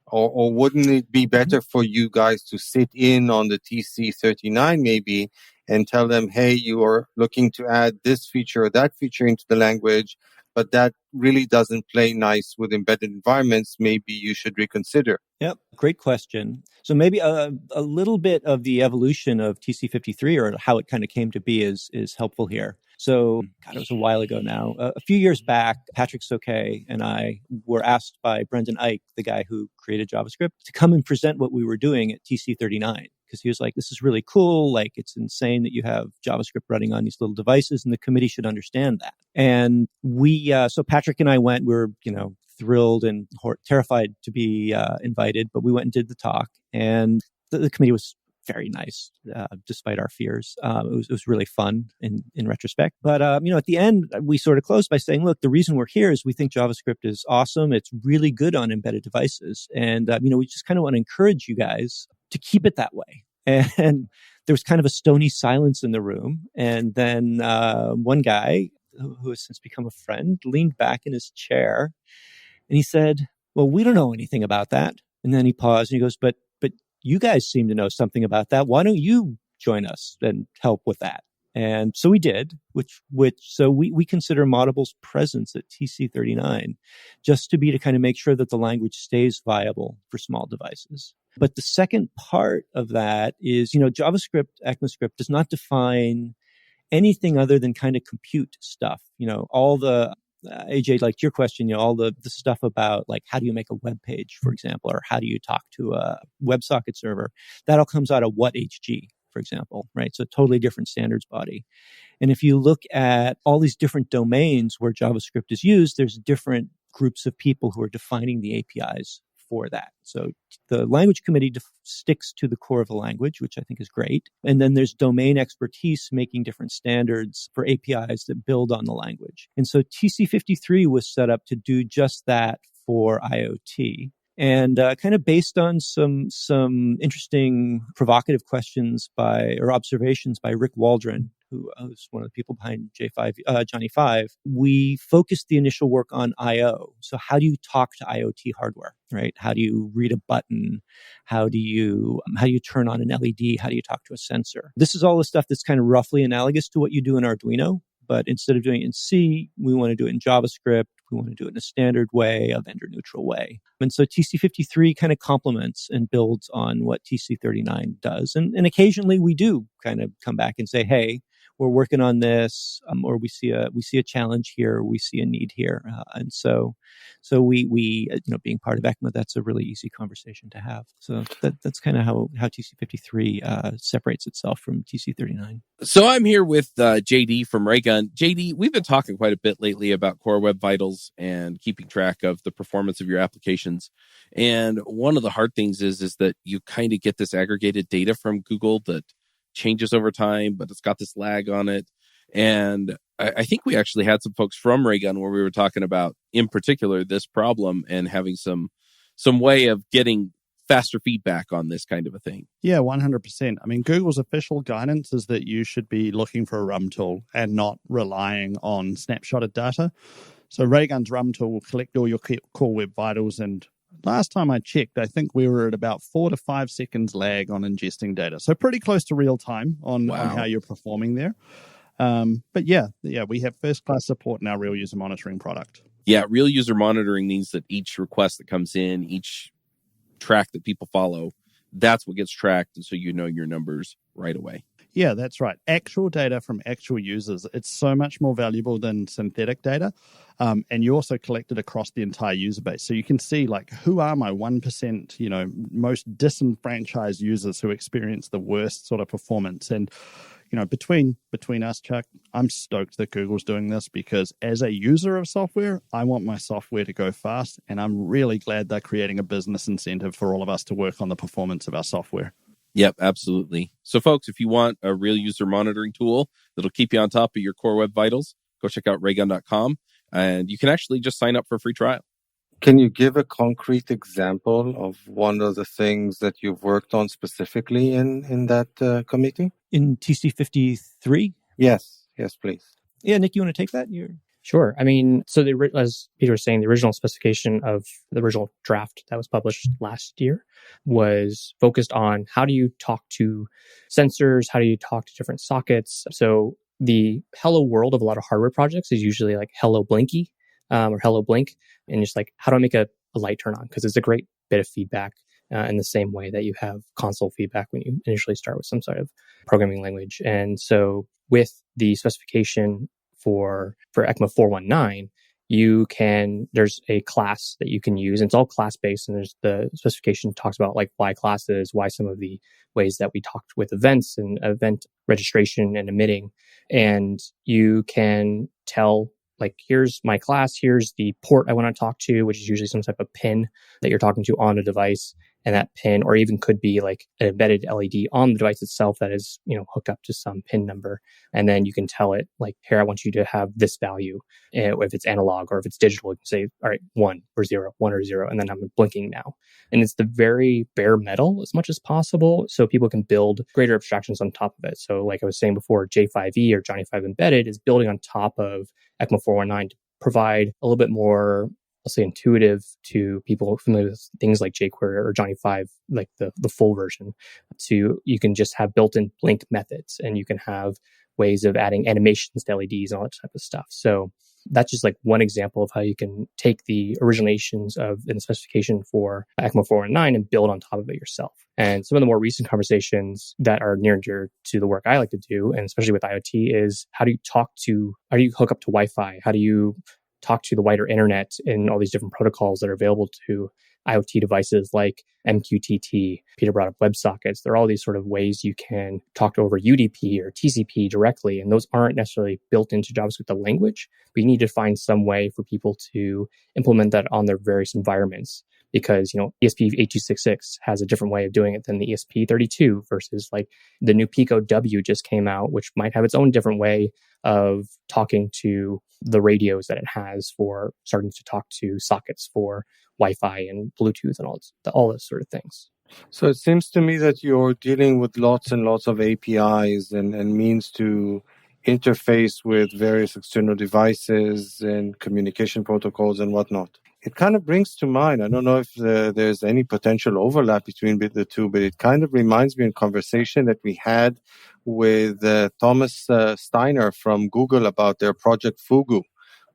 Speaker 4: Or wouldn't it be better for you guys to sit in on the TC39 maybe and tell them, hey, you are looking to add this feature or that feature into the language, but that really doesn't play nice with embedded environments. Maybe you should reconsider.
Speaker 8: Yep, great question. So maybe a little bit of the evolution of TC53, or how it kind of came to be, is helpful here. So, God, it was a while ago now. A few years back, Patrick Soke and I were asked by Brendan Eich, the guy who created JavaScript, to come and present what we were doing at TC39. Because he was like, this is really cool. Like, it's insane that you have JavaScript running on these little devices, and the committee should understand that. And so Patrick and I went, we were, thrilled and terrified to be invited, but we went and did the talk. And the committee was very nice, despite our fears. It was really fun in retrospect. But, at the end, we sort of closed by saying, look, the reason we're here is we think JavaScript is awesome. It's really good on embedded devices. And, we just kind of want to encourage you guys to keep it that way. And there was kind of a stony silence in the room. And then one guy, who has since become a friend, leaned back in his chair and he said, well, we don't know anything about that. And then he paused and he goes, but you guys seem to know something about that. Why don't you join us and help with that? And so we did, so we consider Moddable's presence at TC39 just to kind of make sure that the language stays viable for small devices. But the second part of that is, JavaScript, ECMAScript does not define anything other than kind of compute stuff. All the AJ, like your question, all the stuff about like how do you make a web page, for example, or how do you talk to a WebSocket server? That all comes out of WhatHG, for example, right? So totally different standards body. And if you look at all these different domains where JavaScript is used, there's different groups of people who are defining the APIs for that. So the language committee sticks to the core of the language, which I think is great. And then there's domain expertise making different standards for APIs that build on the language. And so TC53 was set up to do just that for IoT. And kind of based on some interesting provocative questions or observations by Rick Waldron, who was one of the people behind Johnny 5, we focused the initial work on I/O. So how do you talk to IoT hardware, right? How do you read a button? How do you turn on an LED? How do you talk to a sensor? This is all the stuff that's kind of roughly analogous to what you do in Arduino. But instead of doing it in C, we want to do it in JavaScript. We want to do it in a standard way, a vendor-neutral way. And so TC53 kind of complements and builds on what TC39 does. And occasionally we do kind of come back and say, hey, we're working on this, or we see a challenge here, we see a need here. And so we being part of ECMA, that's a really easy conversation to have. So that's kind of how TC53 separates itself from TC39.
Speaker 6: So I'm here with JD from Raygun. JD, we've been talking quite a bit lately about Core Web Vitals and keeping track of the performance of your applications. And one of the hard things is that you kind of get this aggregated data from Google that changes over time, but it's got this lag on it. And I think we actually had some folks from Raygun where we were talking about, in particular, this problem and having some way of getting faster feedback on this kind of a thing.
Speaker 9: Yeah, 100%. I mean, Google's official guidance is that you should be looking for a RUM tool and not relying on snapshotted data. So Raygun's RUM tool will collect all your Core Web Vitals, and last time I checked, I think we were at about 4 to 5 seconds lag on ingesting data. So pretty close to real time on how you're performing there. But yeah, we have first-class support in our real user monitoring product.
Speaker 6: Yeah, real user monitoring means that each request that comes in, each track that people follow, that's what gets tracked. And so you know your numbers right away.
Speaker 9: Yeah, that's right. Actual data from actual users. It's so much more valuable than synthetic data. And you also collect it across the entire user base. So you can see, like, who are my 1%, most disenfranchised users who experience the worst sort of performance. And, between us, Chuck, I'm stoked that Google's doing this because as a user of software, I want my software to go fast. And I'm really glad they're creating a business incentive for all of us to work on the performance of our software.
Speaker 6: Yep, absolutely. So folks, if you want a real user monitoring tool that'll keep you on top of your Core Web Vitals, go check out raygun.com, and you can actually just sign up for a free trial.
Speaker 4: Can you give a concrete example of one of the things that you've worked on specifically in that committee?
Speaker 8: In TC53?
Speaker 4: Yes, please.
Speaker 8: Yeah, Nick, you want to take that?
Speaker 7: Sure. I mean, so as Peter was saying, the original specification of the original draft that was published last year was focused on how do you talk to sensors, how do you talk to different sockets. So the hello world of a lot of hardware projects is usually like hello Blinky or hello Blink, and just like, how do I make a light turn on? Because it's a great bit of feedback in the same way that you have console feedback when you initially start with some sort of programming language. And so with the specification for ECMA 419, there's a class that you can use, and it's all class-based, and there's the specification talks about like why classes, why some of the ways that we talked with events and event registration and emitting, and you can tell, like, here's my class, here's the port I want to talk to, which is usually some type of pin that you're talking to on a device, And that pin, or even could be like an embedded LED on the device itself that is, hooked up to some pin number. And then you can tell it like, here, I want you to have this value. If it's analog or if it's digital, you can say, all right, 1 or 0, 1 or 0, and then I'm blinking now. And it's the very bare metal as much as possible, so people can build greater abstractions on top of it. So like I was saying before, J5E or Johnny 5 Embedded is building on top of ECMA 419 to provide a little bit more, I'll say, intuitive to people familiar with things like jQuery or Johnny 5, like the full version. You can just have built-in blink methods, and you can have ways of adding animations to LEDs and all that type of stuff. So that's just like one example of how you can take the originations in the specification for ECMA 419 and build on top of it yourself. And some of the more recent conversations that are near and dear to the work I like to do, and especially with IoT, is how do you hook up to Wi-Fi? How do you talk to the wider internet and all these different protocols that are available to IoT devices like MQTT? Peter brought up WebSockets. There are all these sort of ways you can talk over UDP or TCP directly, and those aren't necessarily built into JavaScript, the language, but you need to find some way for people to implement that on their various environments. Because, ESP8266 has a different way of doing it than the ESP32 versus like the new Pico W just came out, which might have its own different way of talking to the radios that it has for starting to talk to sockets for Wi-Fi and Bluetooth and all those sort of things.
Speaker 4: So it seems to me that you're dealing with lots and lots of APIs and means to interface with various external devices and communication protocols and whatnot. It kind of brings to mind, I don't know if there's any potential overlap between the two, but it kind of reminds me of a conversation that we had with Thomas Steiner from Google about their project Fugu,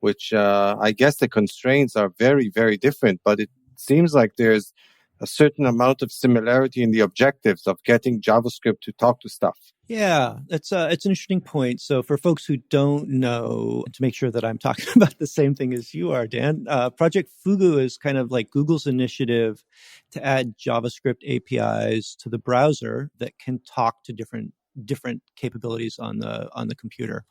Speaker 4: which I guess the constraints are very, very different, but it seems like there's a certain amount of similarity in the objectives of getting JavaScript to talk to stuff.
Speaker 8: Yeah, it's an interesting point. So for folks who don't know, to make sure that I'm talking about the same thing as you are, Dan, Project Fugu is kind of like Google's initiative to add JavaScript APIs to the browser that can talk to different capabilities on the computer.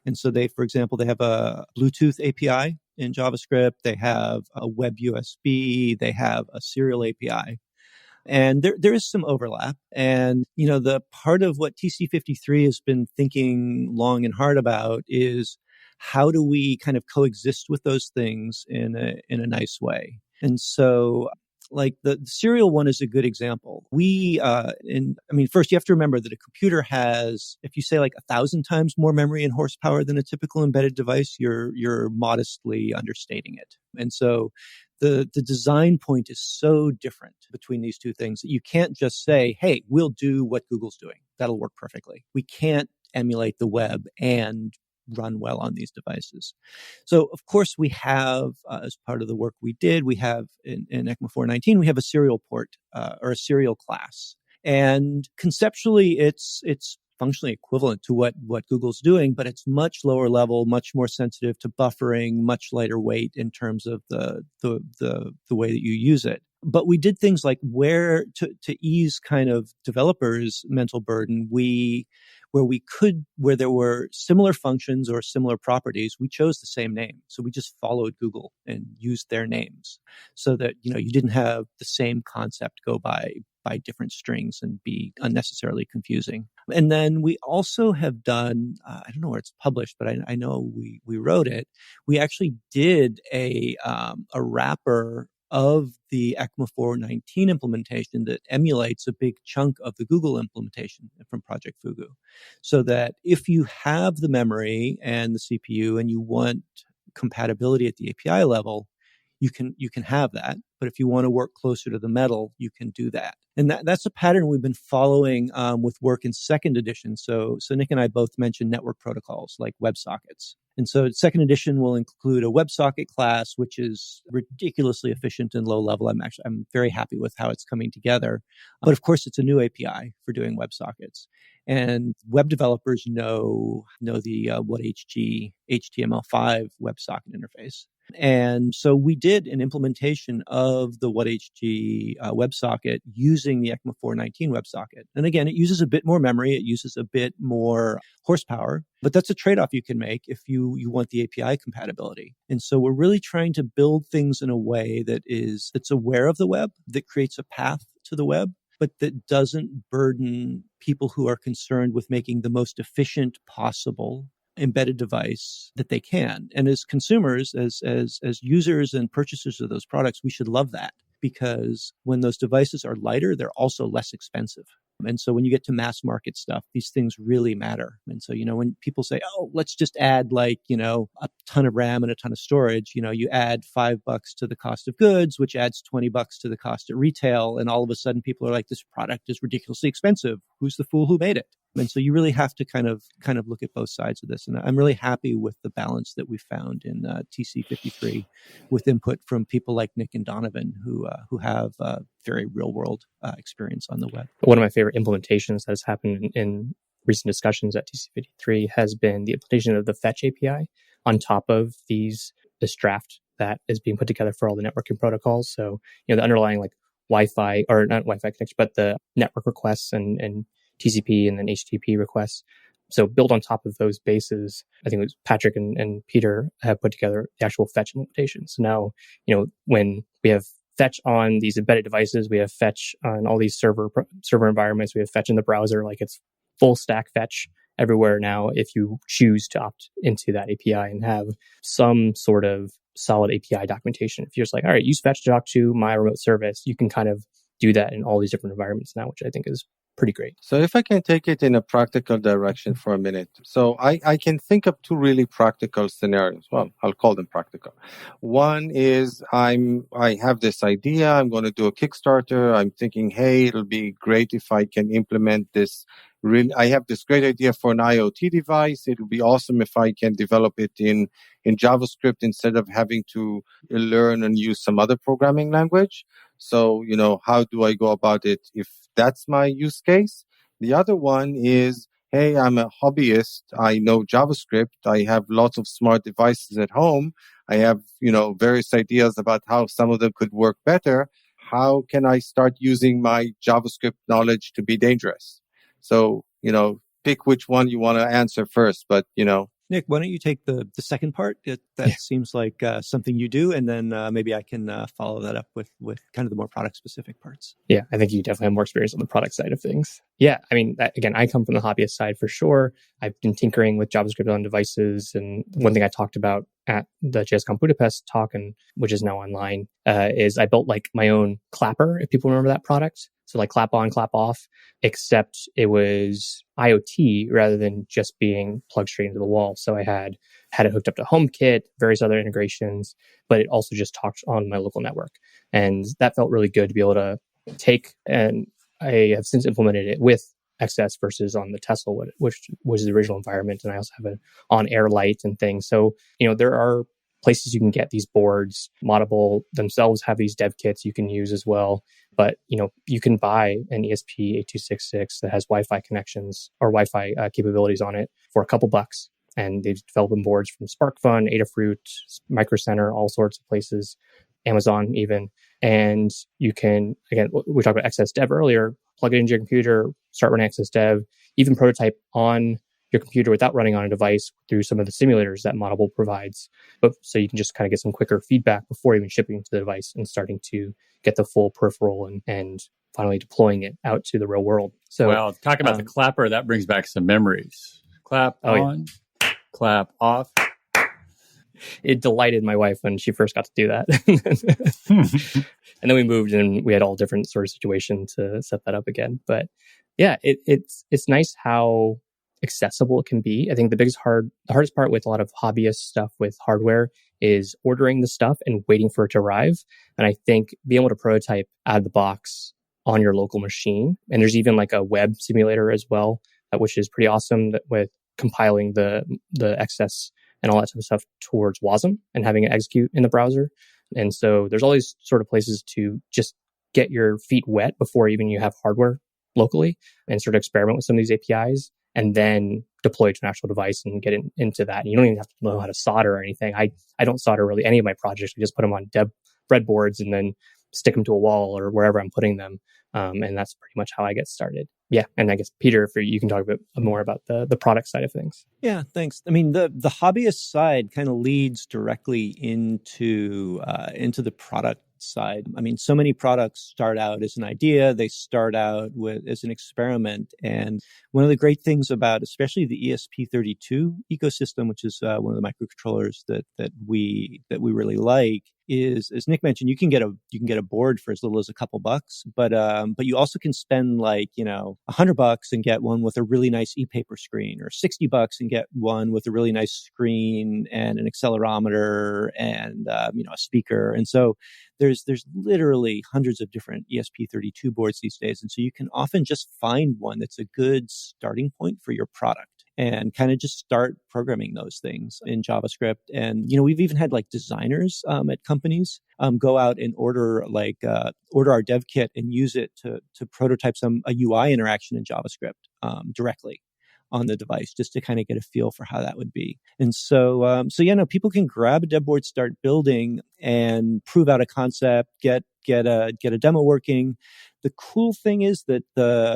Speaker 8: And so for example, they have a Bluetooth API in JavaScript. They have a web USB. They have a serial API. And there is some overlap. And, the part of what TC53 has been thinking long and hard about is how do we kind of coexist with those things in a nice way. And so like the serial one is a good example. First you have to remember that a computer has, if you say like 1,000 times more memory and horsepower than a typical embedded device, you're modestly understating it. And so the design point is so different between these two things that you can't just say, hey, we'll do what Google's doing. That'll work perfectly. We can't emulate the web and run well on these devices. So, of course, we have, as part of the work we did, we have in ECMA 419, we have a serial port or a serial class. And conceptually, it's functionally equivalent to what Google's doing, but it's much lower level, much more sensitive to buffering, much lighter weight in terms of the way that you use it. But we did things like where ease kind of developers' mental burden, where there were similar functions or similar properties, we chose the same name. So we just followed Google and used their names so that, you didn't have the same concept go by different strings and be unnecessarily confusing. And then we also have done, I don't know where it's published, but I know we wrote it. We actually did a wrapper of the ECMA 419 implementation that emulates a big chunk of the Google implementation from Project Fugu. So that if you have the memory and the CPU and you want compatibility at the API level, you can have that. But if you want to work closer to the metal, you can do that. And that's a pattern we've been following with work in second edition. So Nick and I both mentioned network protocols like WebSockets. And so second edition will include a WebSocket class, which is ridiculously efficient and low level. I'm very happy with how it's coming together. But of course, it's a new API for doing WebSockets. And web developers know the WhatHG HTML5 WebSocket interface. And so we did an implementation of the WhatHG WebSocket using the ECMA 419 WebSocket. And again, it uses a bit more memory. It uses a bit more horsepower. But that's a trade-off you can make if you want the API compatibility. And so we're really trying to build things in a way that's aware of the web, that creates a path to the web, but that doesn't burden people who are concerned with making the most efficient possible embedded device that they can. And as consumers, as users and purchasers of those products, we should love that, because when those devices are lighter, they're also less expensive. And so when you get to mass market stuff, these things really matter. And so, when people say, oh, let's just add a ton of RAM and a ton of storage, you add $5 to the cost of goods, which adds $20 to the cost at retail. And all of a sudden people are like, this product is ridiculously expensive. Who's the fool who made it? And so you really have to kind of look at both sides of this. And I'm really happy with the balance that we found in TC53 with input from people like Nick and Donovan who have very real world experience on the web.
Speaker 7: One of my favorite implementations that has happened in recent discussions at TC53 has been the implementation of the Fetch API on top of this draft that is being put together for all the networking protocols. So, the underlying Wi-Fi, or not Wi-Fi connection, but the network requests and TCP and then HTTP requests. So built on top of those bases, I think it was Patrick and Peter have put together the actual Fetch implementation. So now, when we have Fetch on these embedded devices, we have Fetch on all these server environments, we have Fetch in the browser, it's full stack Fetch everywhere now if you choose to opt into that API and have some sort of solid API documentation. If you're just all right, use Fetch to talk to my remote service, you can kind of do that in all these different environments now, which I think is pretty great.
Speaker 4: So if I can take it in a practical direction for a minute. So I can think of two really practical scenarios. Well, I'll call them practical. One is I have this idea. I'm going to do a Kickstarter. I'm thinking, hey, it'll be great if I can implement this. I have this great idea for an IoT device. It would be awesome if I can develop it in JavaScript instead of having to learn and use some other programming language. So, how do I go about it if that's my use case? The other one is, hey, I'm a hobbyist. I know JavaScript. I have lots of smart devices at home. I have, various ideas about how some of them could work better. How can I start using my JavaScript knowledge to be dangerous? So, pick which one you want to answer first, but,
Speaker 8: Nick, why don't you take the second part? That seems like something you do, and then maybe I can follow that up with kind of the more product-specific parts.
Speaker 7: Yeah, I think you definitely have more experience on the product side of things. Yeah, I mean, again, I come from the hobbyist side for sure. I've been tinkering with JavaScript on devices, and one thing I talked about at the JSConf Budapest talk, and which is now online, is I built my own clapper, if people remember that product. So clap on, clap off, except it was IoT rather than just being plugged straight into the wall. So I had it hooked up to HomeKit, various other integrations, but it also just talked on my local network. And that felt really good to be able to take, and I have since implemented it with XS versus on the Tesla, which was the original environment. And I also have it on Air Lite and things. So, there are places you can get these boards. Moddable themselves have these dev kits you can use as well. But, you can buy an ESP8266 that has Wi-Fi connections or Wi-Fi capabilities on it for a couple bucks. And they've developed boards from SparkFun, Adafruit, Micro Center, all sorts of places, Amazon even. And you can, again, we talked about XS Dev earlier, plug it into your computer, start running XS Dev, even prototype on your computer without running on a device through some of the simulators that Moddable provides. But so you can just kind of get some quicker feedback before even shipping to the device and starting to get the full peripheral and finally deploying it out to the real world. So,
Speaker 3: well, talking about the clapper, that brings back some memories. Clap on, clap off.
Speaker 7: It delighted my wife when she first got to do that. And then we moved and we had all different sort of situations to set that up again. But yeah, it's nice how accessible it can be. I think the hardest part with a lot of hobbyist stuff with hardware is ordering the stuff and waiting for it to arrive. And I think being able to prototype out of the box on your local machine, and there's even a web simulator as well, which is pretty awesome with compiling the XS and all that type of stuff towards WASM and having it execute in the browser. And so there's all these sort of places to just get your feet wet before even you have hardware locally and sort of experiment with some of these APIs and then deploy to an actual device and get into that. And you don't even have to know how to solder or anything. I don't solder really any of my projects. I just put them on breadboards and then stick them to a wall or wherever I'm putting them. And that's pretty much how I get started. Yeah. And I guess, Peter, you can talk a bit more about the product side of things.
Speaker 8: Yeah, thanks. I mean, the hobbyist side kind of leads directly into the product side. I mean, so many products start out as an idea. They start out as an experiment. And one of the great things about, especially the ESP32 ecosystem, which is one of the microcontrollers that we really like, is, as Nick mentioned, you can get a board for as little as a couple bucks, but you also can spend like, $100 and get one with a really nice e-paper screen, or $60 and get one with a really nice screen and an accelerometer and a speaker. And so there's literally hundreds of different ESP32 boards these days, and so you can often just find one that's a good starting point for your product and kind of just start programming those things in JavaScript. And, we've even had like designers at companies go out and order our dev kit and use it to prototype a UI interaction in JavaScript directly on the device, just to kind of get a feel for how that would be. And so people can grab a dev board, start building, and prove out a concept, get a demo working. The cool thing is that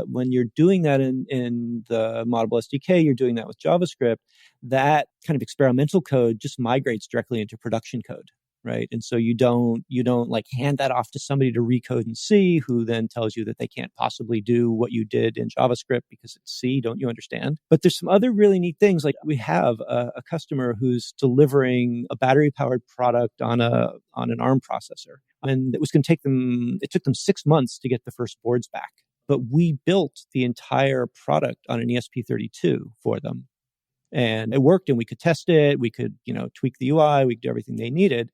Speaker 8: when you're doing that in the Moddable SDK, you're doing that with JavaScript, that kind of experimental code just migrates directly into production code, right? And so you don't like hand that off to somebody to recode in C, who then tells you that they can't possibly do what you did in JavaScript because it's C, don't you understand? But there's some other really neat things. Like we have a customer who's delivering a battery-powered product on an ARM processor. And it took them 6 months to get the first boards back. But we built the entire product on an ESP32 for them. And it worked, and we could test it. We could, tweak the UI. We could do everything they needed.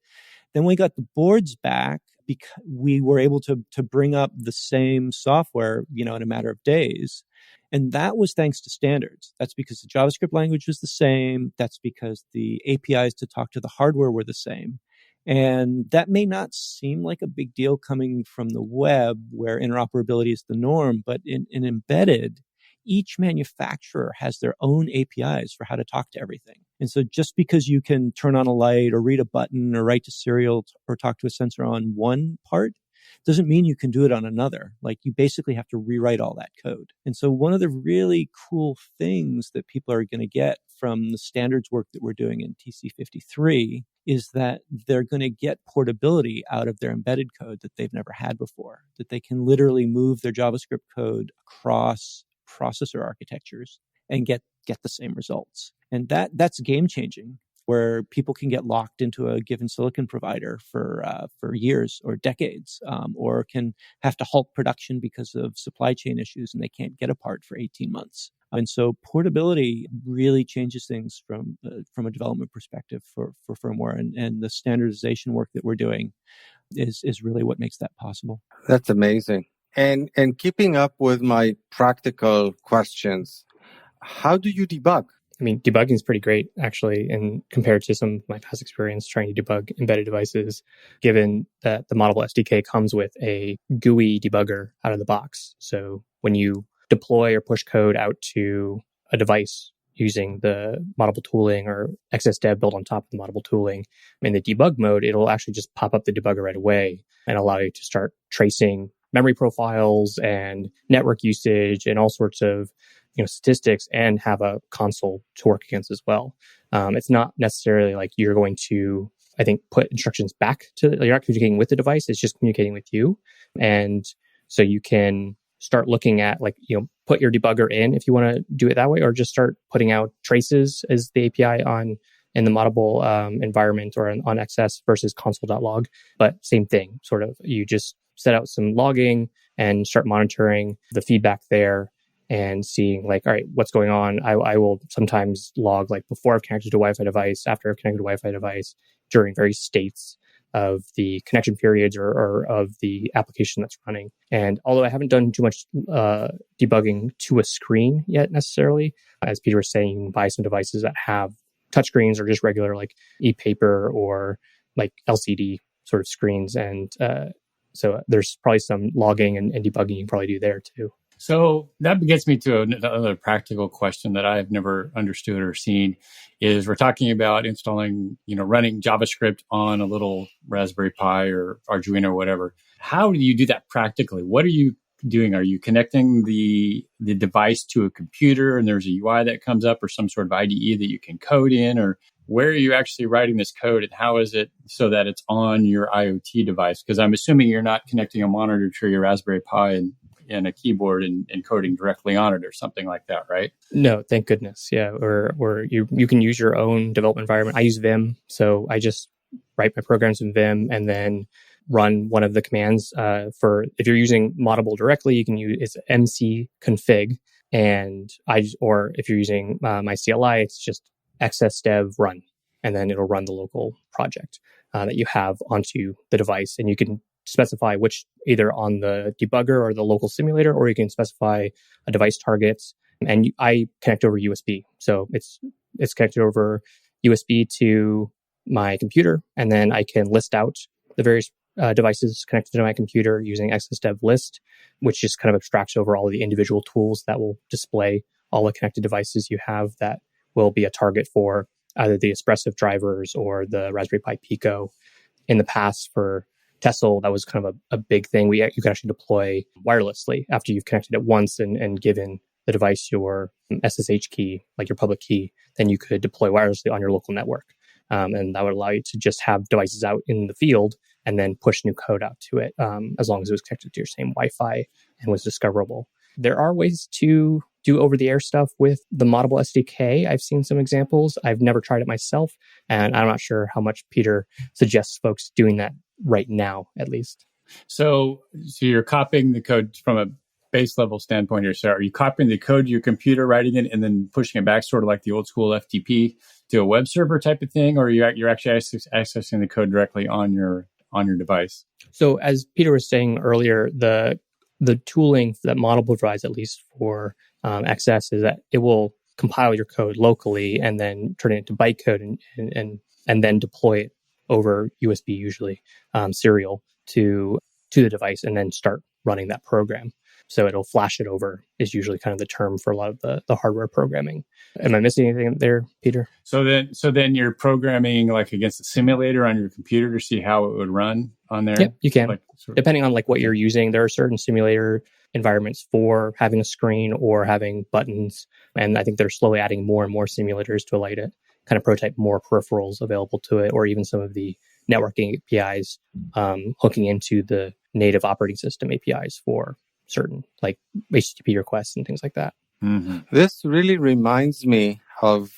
Speaker 8: Then we got the boards back because we were able to bring up the same software, in a matter of days. And that was thanks to standards. That's because the JavaScript language was the same. That's because the APIs to talk to the hardware were the same. And that may not seem like a big deal coming from the web, where interoperability is the norm, but in embedded, each manufacturer has their own APIs for how to talk to everything. And so just because you can turn on a light or read a button or write to serial or talk to a sensor on one part doesn't mean you can do it on another. Like, you basically have to rewrite all that code. And so one of the really cool things that people are going to get from the standards work that we're doing in TC53 is that they're going to get portability out of their embedded code that they've never had before, that they can literally move their JavaScript code across processor architectures and get the same results. And that's game changing, where people can get locked into a given silicon provider for years or decades, or can have to halt production because of supply chain issues and they can't get a part for 18 months. And so portability really changes things from a development perspective for firmware, and the standardization work that we're doing is really what makes that possible.
Speaker 4: That's amazing. And keeping up with my practical questions, how do you debug?
Speaker 7: I mean, debugging is pretty great, actually, and compared to some of my past experience trying to debug embedded devices, given that the Moddable SDK comes with a GUI debugger out of the box. So when you deploy or push code out to a device using the Moddable tooling or XS Dev built on top of the Moddable tooling, in the debug mode, it'll actually just pop up the debugger right away and allow you to start tracing memory profiles and network usage and all sorts of statistics, and have a console to work against as well. It's not necessarily like you're going to, I think, put instructions back you're not communicating with the device, it's just communicating with you. And so you can start looking at put your debugger in if you want to do it that way, or just start putting out traces as the API in the Moddable environment or on XS versus console.log. But same thing, sort of, you just set out some logging and start monitoring the feedback there and seeing all right, what's going on. I will sometimes log before I've connected to a Wi-Fi device, after I've connected to a Wi-Fi device, during various states of the connection periods or of the application that's running. And although I haven't done too much debugging to a screen yet necessarily, as Peter was saying, you can buy some devices that have touchscreens or just regular e-paper or LCD sort of screens. And so there's probably some logging and debugging you can probably do there too.
Speaker 3: So that gets me to another practical question that I've never understood or seen is we're talking about installing, running JavaScript on a little Raspberry Pi or Arduino or whatever. How do you do that practically? What are you doing? Are you connecting the device to a computer and there's a UI that comes up or some sort of IDE that you can code in? Or where are you actually writing this code and how is it so that it's on your IoT device? Because I'm assuming you're not connecting a monitor to your Raspberry Pi and a keyboard and coding directly on it or something like that, right?
Speaker 7: No, thank goodness. Yeah. Or you can use your own development environment. I use Vim. So I just write my programs in Vim and then run one of the commands for, if you're using Moddable directly, you can use, it's mcconfig. Or if you're using my CLI, it's just XS dev run, and then it'll run the local project that you have onto the device. And you can specify which, either on the debugger or the local simulator, or you can specify a device target. And I connect over USB. So it's connected over USB to my computer, and then I can list out the various devices connected to my computer using XSDev list, which just kind of abstracts over all of the individual tools that will display all the connected devices you have that will be a target for either the Espressif drivers or the Raspberry Pi Pico. In the past, for Tessel, that was kind of a big thing. You could actually deploy wirelessly after you've connected it once and given the device your SSH key, like your public key, then you could deploy wirelessly on your local network. And that would allow you to just have devices out in the field and then push new code out to it, as long as it was connected to your same Wi-Fi and was discoverable. There are ways to do over-the-air stuff with the Moddable SDK. I've seen some examples. I've never tried it myself, and I'm not sure how much Peter suggests folks doing that right now, at least.
Speaker 3: So you're copying the code from a base level standpoint here. So are you copying the code to your computer, writing it, and then pushing it back, sort of like the old school FTP to a web server type of thing, or you're actually accessing the code directly on your device?
Speaker 7: So as Peter was saying earlier, the tooling that Moddable provides, at least for XS, is that it will compile your code locally and then turn it into bytecode and then deploy it over USB, usually serial, to the device, and then start running that program. So it'll flash it over is usually kind of the term for a lot of the hardware programming. Am I missing anything there, Peter?
Speaker 3: So then you're programming like against a simulator on your computer to see how it would run on there?
Speaker 7: Yep, you can. Depending on like what you're using, there are certain simulator environments for having a screen or having buttons. And I think they're slowly adding more and more simulators to allow you to kind of prototype more peripherals available to it, or even some of the networking APIs hooking into the native operating system APIs for certain like HTTP requests and things like that.
Speaker 4: Mm-hmm. This really reminds me of,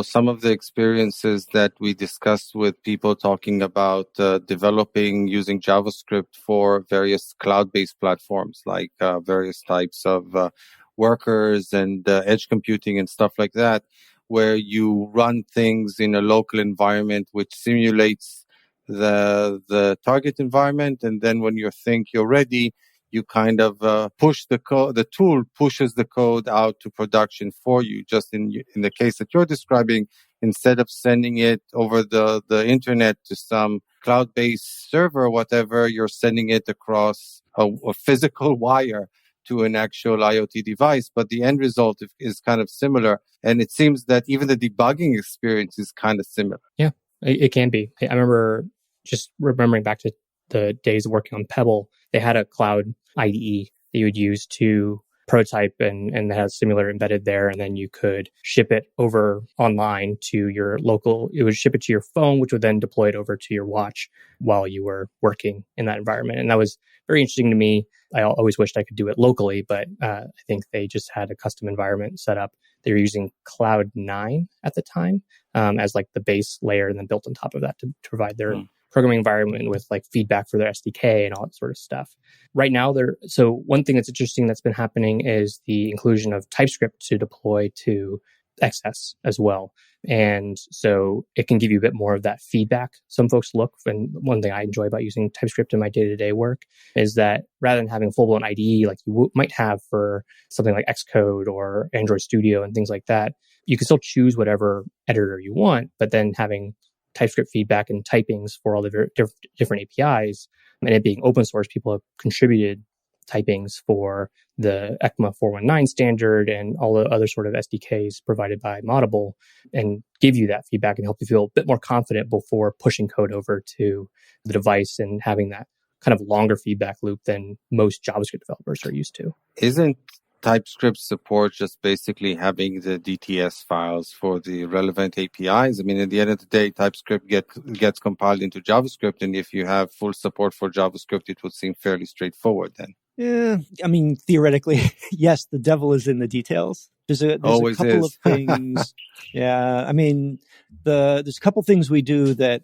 Speaker 4: some of the experiences that we discussed with people talking about developing using JavaScript for various cloud-based platforms, like various types of workers and edge computing and stuff like that, where you run things in a local environment which simulates the target environment. And then when you think you're ready, you kind of push the code. The tool pushes the code out to production for you. Just in the case that you're describing, instead of sending it over the internet to some cloud-based server or whatever, you're sending it across a physical wire to an actual IoT device. But the end result is kind of similar. And it seems that even the debugging experience is kind of similar.
Speaker 7: Yeah, it can be. I remember just remembering back to the days of working on Pebble, they had a cloud IDE that you would use to prototype and that has simulator embedded there. And then you could ship it over online to your local, it would ship it to your phone, which would then deploy it over to your watch while you were working in that environment. And that was very interesting to me. I always wished I could do it locally, but I think they just had a custom environment set up. They were using Cloud 9 at the time as like the base layer, and then built on top of that to provide their programming environment with like feedback for their SDK and all that sort of stuff. Right now, so one thing that's interesting that's been happening is the inclusion of TypeScript to deploy to XS as well. And so it can give you a bit more of that feedback. Some folks look, and one thing I enjoy about using TypeScript in my day-to-day work is that rather than having a full-blown IDE like you might have for something like Xcode or Android Studio and things like that, you can still choose whatever editor you want, but then having TypeScript feedback and typings for all the different APIs, and it being open source, people have contributed typings for the ECMA 419 standard and all the other sort of SDKs provided by Moddable, and give you that feedback and help you feel a bit more confident before pushing code over to the device and having that kind of longer feedback loop than most JavaScript developers are used to.
Speaker 4: Isn't TypeScript support just basically having the DTS files for the relevant APIs? I mean, at the end of the day, TypeScript gets compiled into JavaScript, and if you have full support for JavaScript, it would seem fairly straightforward then.
Speaker 8: Yeah, I mean, theoretically, yes, the devil is in the details. There's a couple of things. Yeah, I mean, there's a couple things we do that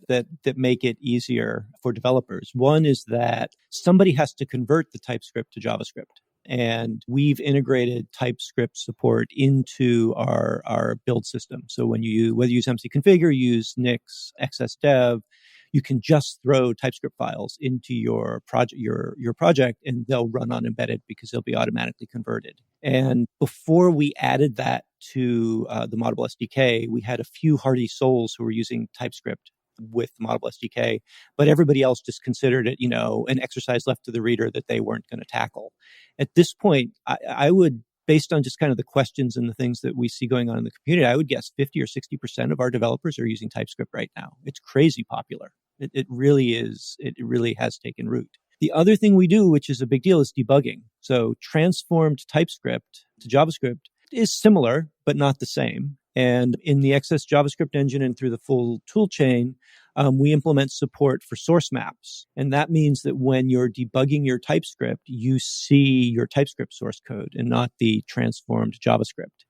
Speaker 8: make it easier for developers. One is that somebody has to convert the TypeScript to JavaScript. And we've integrated TypeScript support into our build system. So whether you use mcconfig or use Nix XS dev, you can just throw TypeScript files into your project, and they'll run on embedded because they'll be automatically converted. And before we added that to the Moddable SDK, we had a few hardy souls who were using TypeScript with the Moddable SDK, but everybody else just considered it, an exercise left to the reader that they weren't going to tackle. At this point, I would, based on just kind of the questions and the things that we see going on in the community, I would guess 50 or 60% of our developers are using TypeScript right now. It's crazy popular. It really is. It really has taken root. The other thing we do, which is a big deal, is debugging. So transformed TypeScript to JavaScript is similar, but not the same. And in the XS JavaScript engine and through the full tool chain, we implement support for source maps. And that means that when you're debugging your TypeScript, you see your TypeScript source code and not the transformed JavaScript.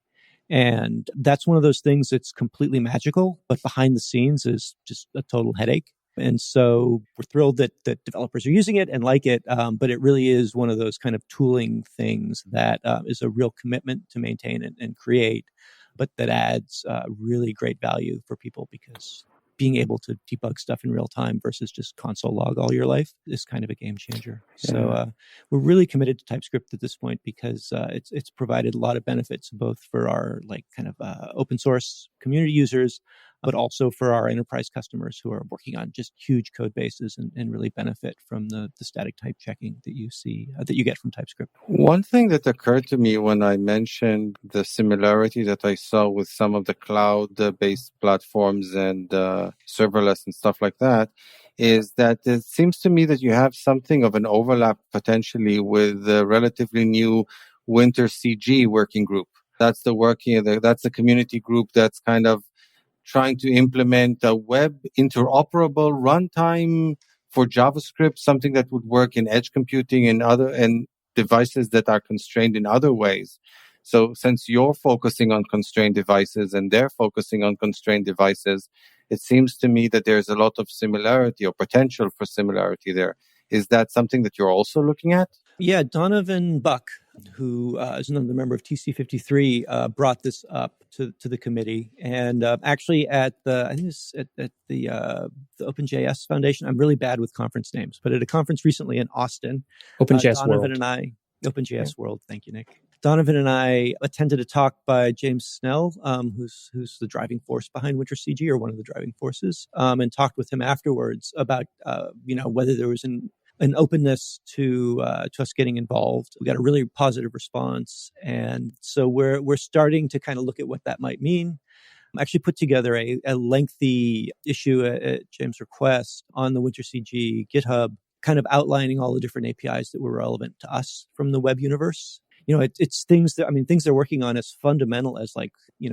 Speaker 8: And that's one of those things that's completely magical, but behind the scenes is just a total headache. And so we're thrilled that developers are using it and like it, but it really is one of those kind of tooling things that is a real commitment to maintain and create, but that adds really great value for people, because being able to debug stuff in real time versus just console log all your life is kind of a game changer. Yeah. So we're really committed to TypeScript at this point because it's provided a lot of benefits both for our open source community users, but also for our enterprise customers who are working on just huge code bases and really benefit from the static type checking that you see, that you get from TypeScript.
Speaker 4: One thing that occurred to me when I mentioned the similarity that I saw with some of the cloud-based platforms and serverless and stuff like that is that it seems to me that you have something of an overlap potentially with the relatively new Winter CG working group. That's the community group that's kind of trying to implement a web interoperable runtime for JavaScript, something that would work in edge computing and devices that are constrained in other ways. So since you're focusing on constrained devices and they're focusing on constrained devices, it seems to me that there's a lot of similarity or potential for similarity there. Is that something that you're also looking at?
Speaker 8: Yeah, Donovan Buck, who is another member of TC53, brought this up to the committee, and actually at the OpenJS Foundation. I'm really bad with conference names, but at a conference recently in Austin,
Speaker 7: OpenJS World.
Speaker 8: OpenJS World. Thank you, Nick. Donovan and I attended a talk by James Snell, who's the driving force behind Winter CG, or one of the driving forces, and talked with him afterwards about whether there was an openness to us getting involved. We got a really positive response, and so we're starting to kind of look at what that might mean. I actually put together a lengthy issue at James' request on the Winter CG GitHub, kind of outlining all the different APIs that were relevant to us from the web universe. It's things they're working on as fundamental as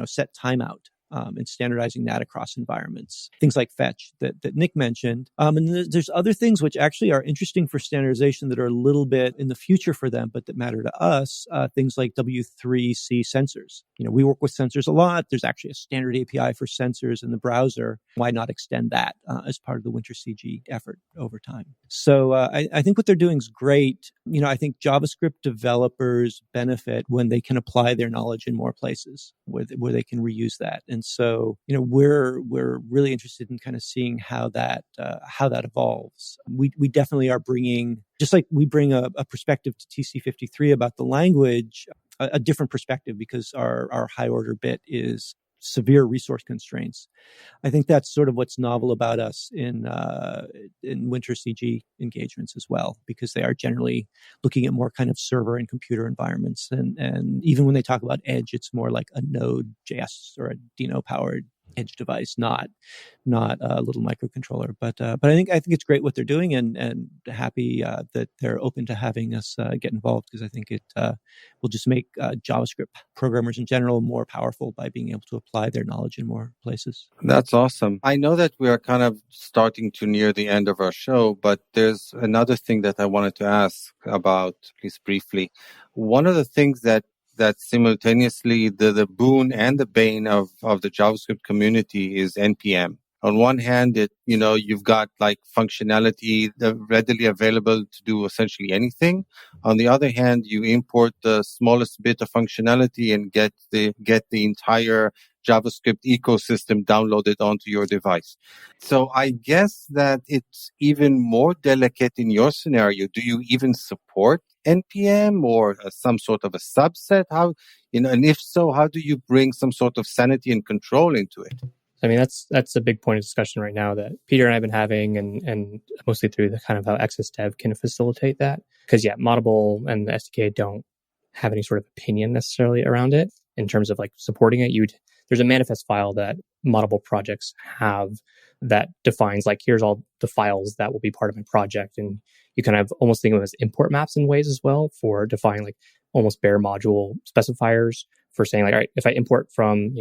Speaker 8: set timeout. And standardizing that across environments. Things like fetch that Nick mentioned. And there's other things which actually are interesting for standardization that are a little bit in the future for them, but that matter to us. Things like W3C sensors. We work with sensors a lot. There's actually a standard API for sensors in the browser. Why not extend that as part of the Winter CG effort over time? So I think what they're doing is great. I think JavaScript developers benefit when they can apply their knowledge in more places where they can reuse that. And so, we're really interested in kind of seeing how that evolves. We definitely are bringing, just like we bring a perspective to TC53 about the language, a different perspective, because our high order bit is severe resource constraints. I think that's sort of what's novel about us in Winter CG engagements as well, because they are generally looking at more kind of server and computer environments. And even when they talk about edge, it's more like a Node.js or a Dino-powered edge device, not a little microcontroller. But I think it's great what they're doing, and happy that they're open to having us get involved, because I think it will just make JavaScript programmers in general more powerful by being able to apply their knowledge in more places.
Speaker 4: That's awesome. I know that we are kind of starting to near the end of our show, but there's another thing that I wanted to ask about, at least briefly. One of the things that simultaneously the boon and the bane of the JavaScript community is NPM. On one hand, you've got like functionality readily available to do essentially anything. On the other hand, you import the smallest bit of functionality and get the entire JavaScript ecosystem downloaded onto your device. So I guess that it's even more delicate in your scenario. Do you even support NPM or some sort of a subset? How, and if so, how do you bring some sort of sanity and control into it?
Speaker 7: I mean, that's a big point of discussion right now that Peter and I have been having, and mostly through the kind of how XS Dev can facilitate that. Because Moddable and the SDK don't have any sort of opinion necessarily around it in terms of like supporting it. There's a manifest file that Moddable projects have that defines like, here's all the files that will be part of my project. And you kind of almost think of it as import maps in ways as well for defining like almost bare module specifiers for saying like, all right, if I import from,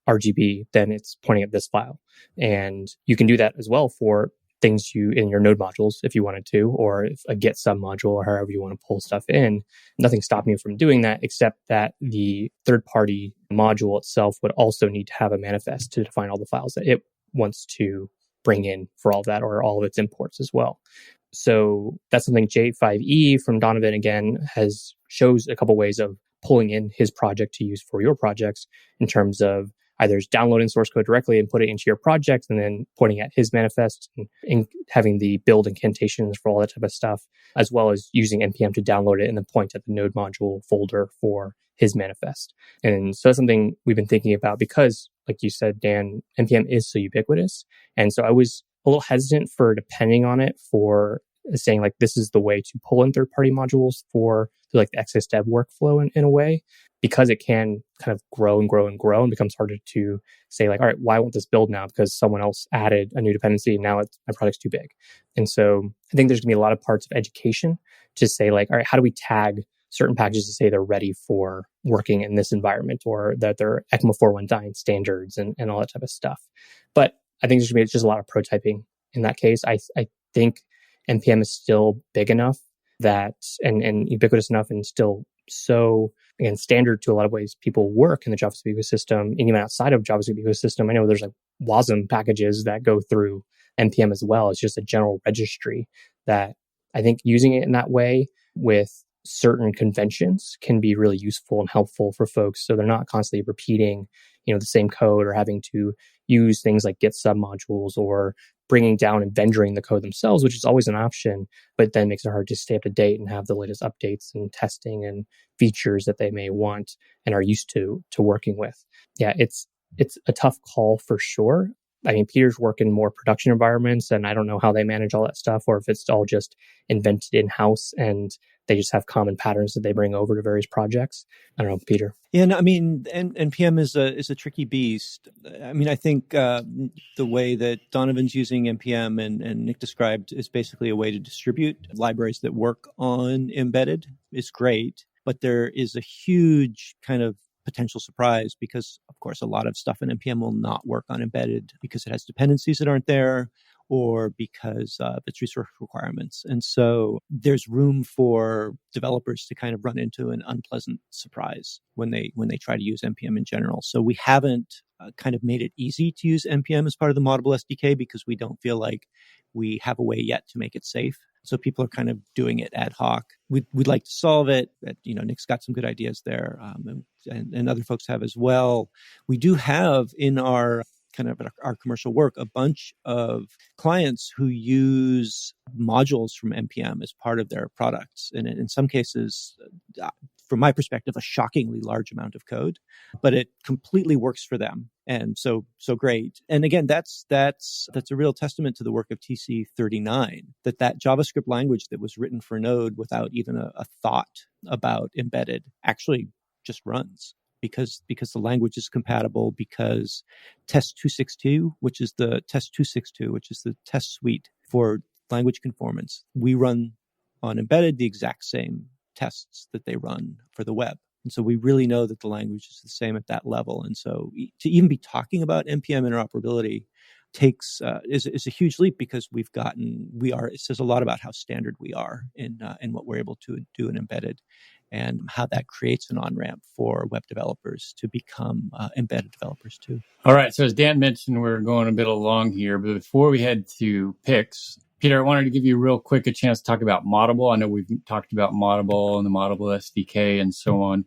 Speaker 7: RGB, then it's pointing at this file. And you can do that as well for things in your node modules if you wanted to, or if a get sub module or however you want to pull stuff in. Nothing's stopping you from doing that, except that the third-party module itself would also need to have a manifest to define all the files that it wants to bring in for all of that, or all of its imports as well. So that's something J5E from Donovan, again, shows a couple ways of pulling in his project to use for your projects in terms of either downloading source code directly and put it into your project and then pointing at his manifest and having the build incantations for all that type of stuff, as well as using NPM to download it and then point at the node module folder for his manifest. And so that's something we've been thinking about because, like you said, Dan, NPM is so ubiquitous. And so I was a little hesitant for depending on it for saying like, this is the way to pull in third-party modules for like the XS Dev workflow in a way, because it can kind of grow and grow and grow and becomes harder to say like, all right, well, I want this build now because someone else added a new dependency and now my product's too big. And so I think there's going to be a lot of parts of education to say like, all right, how do we tag certain packages to say they're ready for working in this environment or that they're ECMA 419 standards and all that type of stuff. But I think there's going to be just a lot of prototyping in that case. I think NPM is still big enough that and ubiquitous enough and still so, again, standard to a lot of ways people work in the JavaScript ecosystem. And even outside of JavaScript ecosystem, I know there's like WASM packages that go through NPM as well. It's just a general registry that I think using it in that way with certain conventions can be really useful and helpful for folks. So they're not constantly repeating, the same code or having to use things like get submodules or bringing down and vendoring the code themselves, which is always an option, but then makes it hard to stay up to date and have the latest updates and testing and features that they may want and are used to working with. Yeah, it's a tough call for sure. I mean, Peter's work in more production environments, and I don't know how they manage all that stuff, or if it's all just invented in-house and they just have common patterns that they bring over to various projects. I don't know, Peter.
Speaker 8: Yeah, no, I mean, NPM is a tricky beast. I mean, I think the way that Donovan's using NPM and Nick described is basically a way to distribute libraries that work on embedded is great, but there is a huge kind of potential surprise because, of course, a lot of stuff in NPM will not work on embedded because it has dependencies that aren't there or because of its resource requirements. And so there's room for developers to kind of run into an unpleasant surprise when they try to use NPM in general. So we haven't kind of made it easy to use NPM as part of the Moddable SDK because we don't feel like we have a way yet to make it safe. So people are kind of doing it ad hoc. We'd like to solve it. Nick's got some good ideas there, and other folks have as well. We do have in our commercial work a bunch of clients who use modules from NPM as part of their products, and in some cases, from my perspective, a shockingly large amount of code, but it completely works for them. And so great. And again, that's a real testament to the work of TC39, that JavaScript language that was written for Node without even a thought about embedded actually just runs. because the language is compatible, because test 262, which is the test suite for language conformance, we run on embedded the exact same tests that they run for the web. And so we really know that the language is the same at that level. And so to even be talking about NPM interoperability is a huge leap, because it says a lot about how standard we are in what we're able to do in embedded, and how that creates an on-ramp for web developers to become embedded developers too.
Speaker 3: All right. So as Dan mentioned, we're going a bit along here, but before we head to picks, Peter, I wanted to give you real quick a chance to talk about Moddable. I know we've talked about Moddable and the Moddable SDK and so on,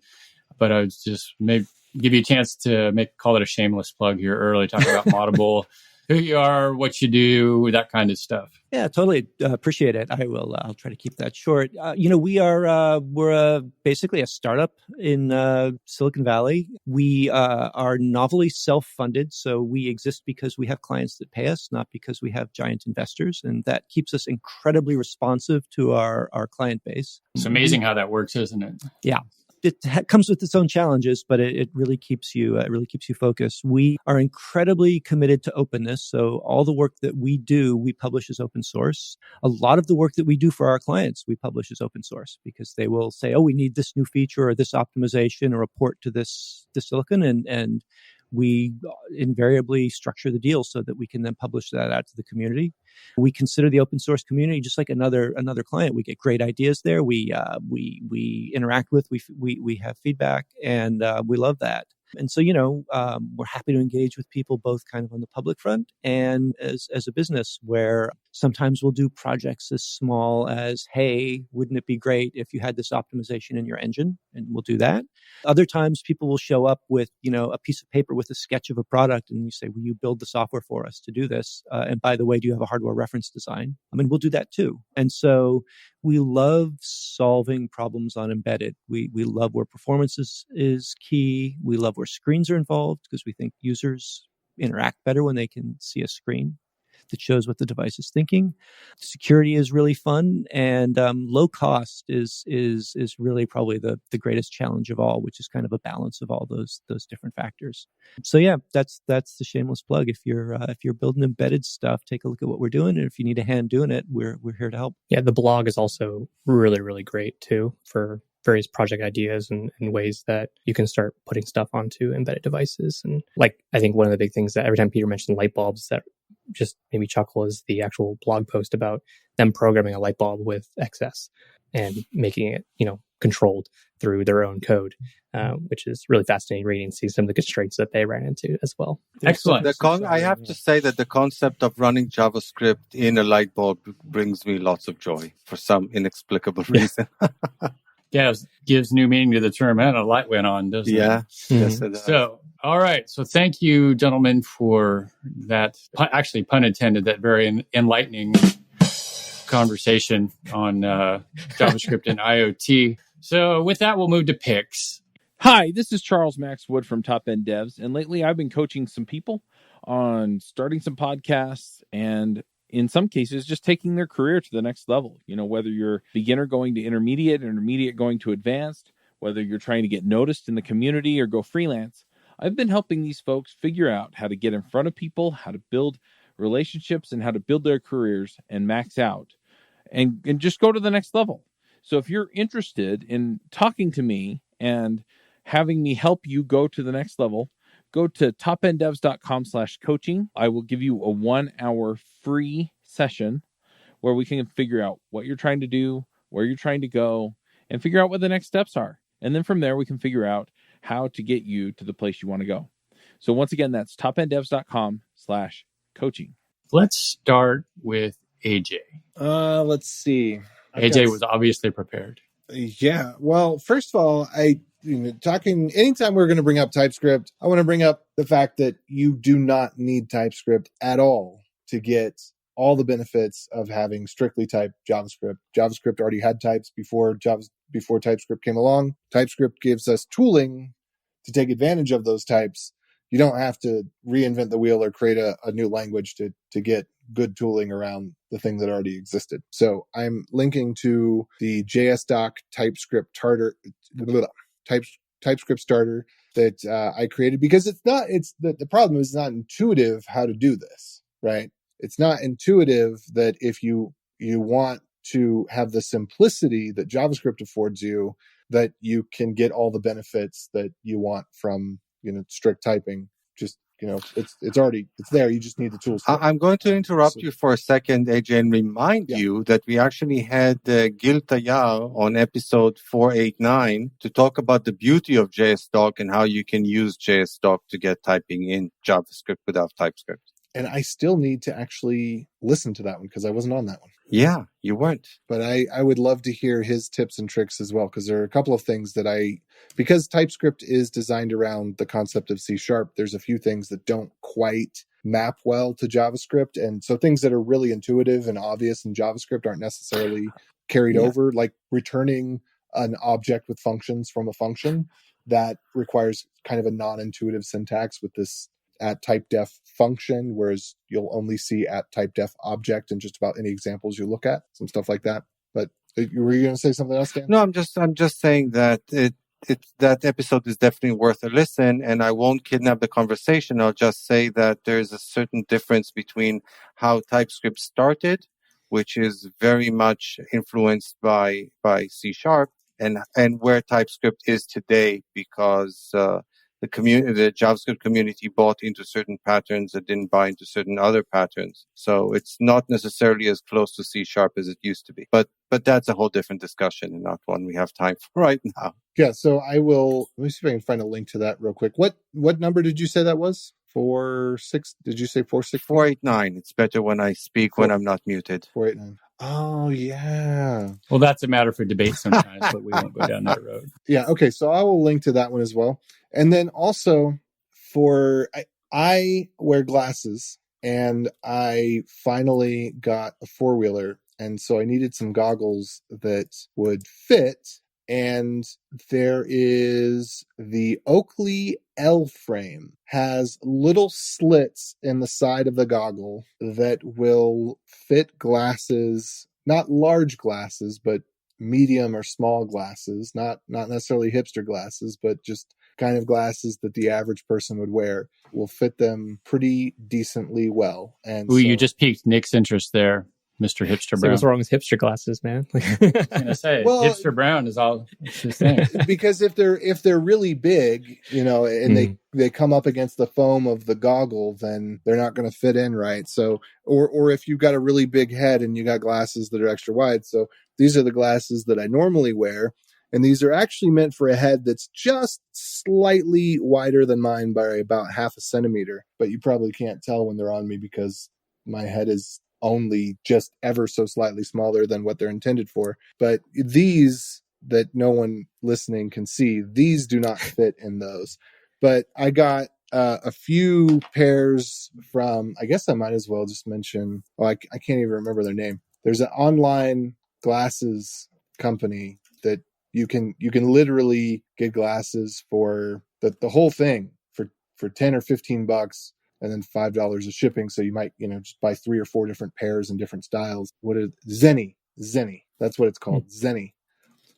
Speaker 3: but I was just maybe give you a chance to call it a shameless plug here early, talk about Moddable, who you are, what you do, that kind of stuff.
Speaker 8: Yeah, totally appreciate it. I'll try to keep that short. We're basically a startup in Silicon Valley. We are novelly self-funded, so we exist because we have clients that pay us, not because we have giant investors, and that keeps us incredibly responsive to our client base.
Speaker 3: It's amazing how that works, isn't it?
Speaker 8: Yeah. It comes with its own challenges, but it really keeps you focused. We are incredibly committed to openness. So all the work that we do, we publish as open source. A lot of the work that we do for our clients, we publish as open source, because they will say, "Oh, we need this new feature or this optimization or a port to this silicon," and we invariably structure the deal so that we can then publish that out to the community. We consider the open source community just like another client. We get great ideas there. We interact with, we have feedback, and we love that. And so, we're happy to engage with people both kind of on the public front and as a business, where sometimes we'll do projects as small as, "Hey, wouldn't it be great if you had this optimization in your engine?" And we'll do that. Other times people will show up with, a piece of paper with a sketch of a product, and you say, "Will you build the software for us to do this? And by the way, do you have a hardware reference design?" We'll do that too. And so we love solving problems on embedded. We love where performance is key. We love where screens are involved, because we think users interact better when they can see a screen that shows what the device is thinking. Security is really fun, and low cost is really probably the greatest challenge of all, which is kind of a balance of all those different factors. So yeah, that's the shameless plug. If you're building embedded stuff, take a look at what we're doing, and if you need a hand doing it, we're here to help.
Speaker 7: Yeah, the blog is also really, really great too for various project ideas and ways that you can start putting stuff onto embedded devices. And I think one of the big things that every time Peter mentioned light bulbs that just made me chuckle is the actual blog post about them programming a light bulb with XS and making it, controlled through their own code, which is really fascinating reading and see some of the constraints that they ran into as well.
Speaker 3: Excellent.
Speaker 4: I have to say that the concept of running JavaScript in a light bulb brings me lots of joy for some inexplicable reason.
Speaker 3: Yeah, it gives new meaning to the term, and a light went on, doesn't it?
Speaker 4: Yeah. Yes, it does.
Speaker 3: So, all right. So thank you, gentlemen, for that, actually, pun intended, that very enlightening conversation on JavaScript and IoT. So with that, we'll move to picks.
Speaker 6: Hi, this is Charles Max Wood from Top End Devs, and lately I've been coaching some people on starting some podcasts and in some cases just taking their career to the next level. Whether you're beginner going to intermediate going to advanced, whether you're trying to get noticed in the community or go freelance, I've been helping these folks figure out how to get in front of people, how to build relationships, and how to build their careers and max out and just go to the next level. So if you're interested in talking to me and having me help you go to the next level, go to topenddevs.com/coaching. I will give you a 1-hour free session where we can figure out what you're trying to do, where you're trying to go, and figure out what the next steps are. And then from there, we can figure out how to get you to the place you want to go. So once again, that's topenddevs.com/coaching.
Speaker 3: Let's start with AJ.
Speaker 10: Let's see.
Speaker 3: AJ was obviously prepared.
Speaker 10: Yeah. Well, first of all, anytime we're going to bring up TypeScript, I want to bring up the fact that you do not need TypeScript at all to get all the benefits of having strictly typed JavaScript. JavaScript already had types before TypeScript came along. TypeScript gives us tooling to take advantage of those types. You don't have to reinvent the wheel or create a new language to get good tooling around the thing that already existed. So I'm linking to the JSDoc TypeScript TypeScript starter that I created, because the problem is not intuitive how to do this, right? It's not intuitive that if you want to have the simplicity that JavaScript affords you, that you can get all the benefits that you want from, strict typing. Just, it's already, it's there. You just need the tools.
Speaker 4: I'm going to interrupt you for a second, AJ, and remind you that we actually had Gil Tayar on episode 489 to talk about the beauty of JSDoc and how you can use JSDoc to get typing in JavaScript without TypeScript.
Speaker 10: And I still need to actually listen to that one because I wasn't on that one.
Speaker 4: Yeah, you weren't.
Speaker 10: But I would love to hear his tips and tricks as well, because there are a couple of things that because TypeScript is designed around the concept of C#, there's a few things that don't quite map well to JavaScript. And so things that are really intuitive and obvious in JavaScript aren't necessarily carried over, like returning an object with functions from a function that requires kind of a non-intuitive syntax with this at typedef function, whereas you'll only see at typedef object in just about any examples you look at, some stuff like that. But were you going to say something else, Dan?
Speaker 4: No, I'm just saying that that episode is definitely worth a listen, and I won't kidnap the conversation. I'll just say that there's a certain difference between how TypeScript started, which is very much influenced by C#, and where TypeScript is today, because the JavaScript community bought into certain patterns that didn't buy into certain other patterns. So it's not necessarily as close to C# as it used to be. But that's a whole different discussion and not one we have time for right now.
Speaker 10: Yeah, so let me see if I can find a link to that real quick. What number did you say that was? 46? Did you say 46?
Speaker 4: 489. It's better when I speak when I'm not muted.
Speaker 10: 489. Oh, yeah.
Speaker 3: Well, that's a matter for debate sometimes, but we won't go down that road.
Speaker 10: Yeah, okay, so I will link to that one as well. And then also I wear glasses, and I finally got a four-wheeler, and so I needed some goggles that would fit. And there is the Oakley L-frame, has little slits in the side of the goggle that will fit glasses, not large glasses, but medium or small glasses, not necessarily hipster glasses, but just kind of glasses that the average person would wear, will fit them pretty decently well. And
Speaker 3: you just piqued Nick's interest there, Mr. Hipster Brown.
Speaker 7: What's wrong with hipster glasses, man?
Speaker 3: I was gonna say, Hipster Brown is all the same.
Speaker 10: Because if they're really big, and they come up against the foam of the goggle, then they're not going to fit in right. So, or if you've got a really big head and you got glasses that are extra wide. So these are the glasses that I normally wear. And these are actually meant for a head that's just slightly wider than mine by about half a centimeter. But you probably can't tell when they're on me because my head is only just ever so slightly smaller than what they're intended for. But these that no one listening can see, these do not fit in those. But I got a few pairs from, I guess I might as well just mention, I can't even remember their name. There's an online glasses company that you can literally get glasses for the whole thing for 10 or 15 bucks, and then $5 of shipping. So you might, just buy 3 or 4 different pairs in different styles. Zenny, that's what it's called. Zenny.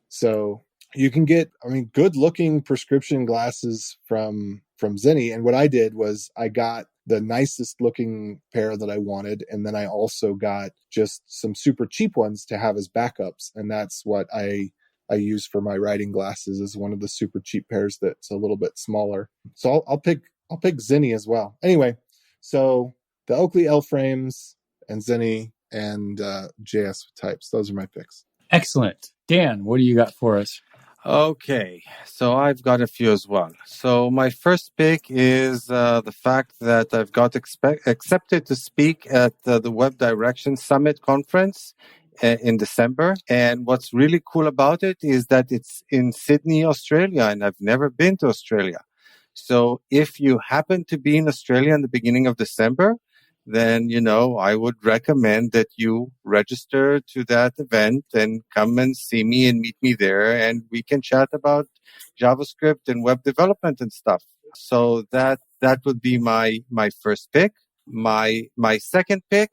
Speaker 10: So you can get, good looking prescription glasses from Zenny. And what I did was I got the nicest looking pair that I wanted. And then I also got just some super cheap ones to have as backups. And that's what I use for my writing glasses, is one of the super cheap pairs that's a little bit smaller. So I'll pick Zenny as well. Anyway, so the Oakley L frames and Zenny and JS types. Those are my picks.
Speaker 3: Excellent. Dan, what do you got for us?
Speaker 4: Okay, so I've got a few as well. So my first pick is the fact that I've got accepted to speak at the Web Direction Summit conference in December. And what's really cool about it is that it's in Sydney, Australia, and I've never been to Australia. So if you happen to be in Australia in the beginning of December, then, I would recommend that you register to that event and come and see me and meet me there, and we can chat about JavaScript and web development and stuff. So that would be my first pick. My second pick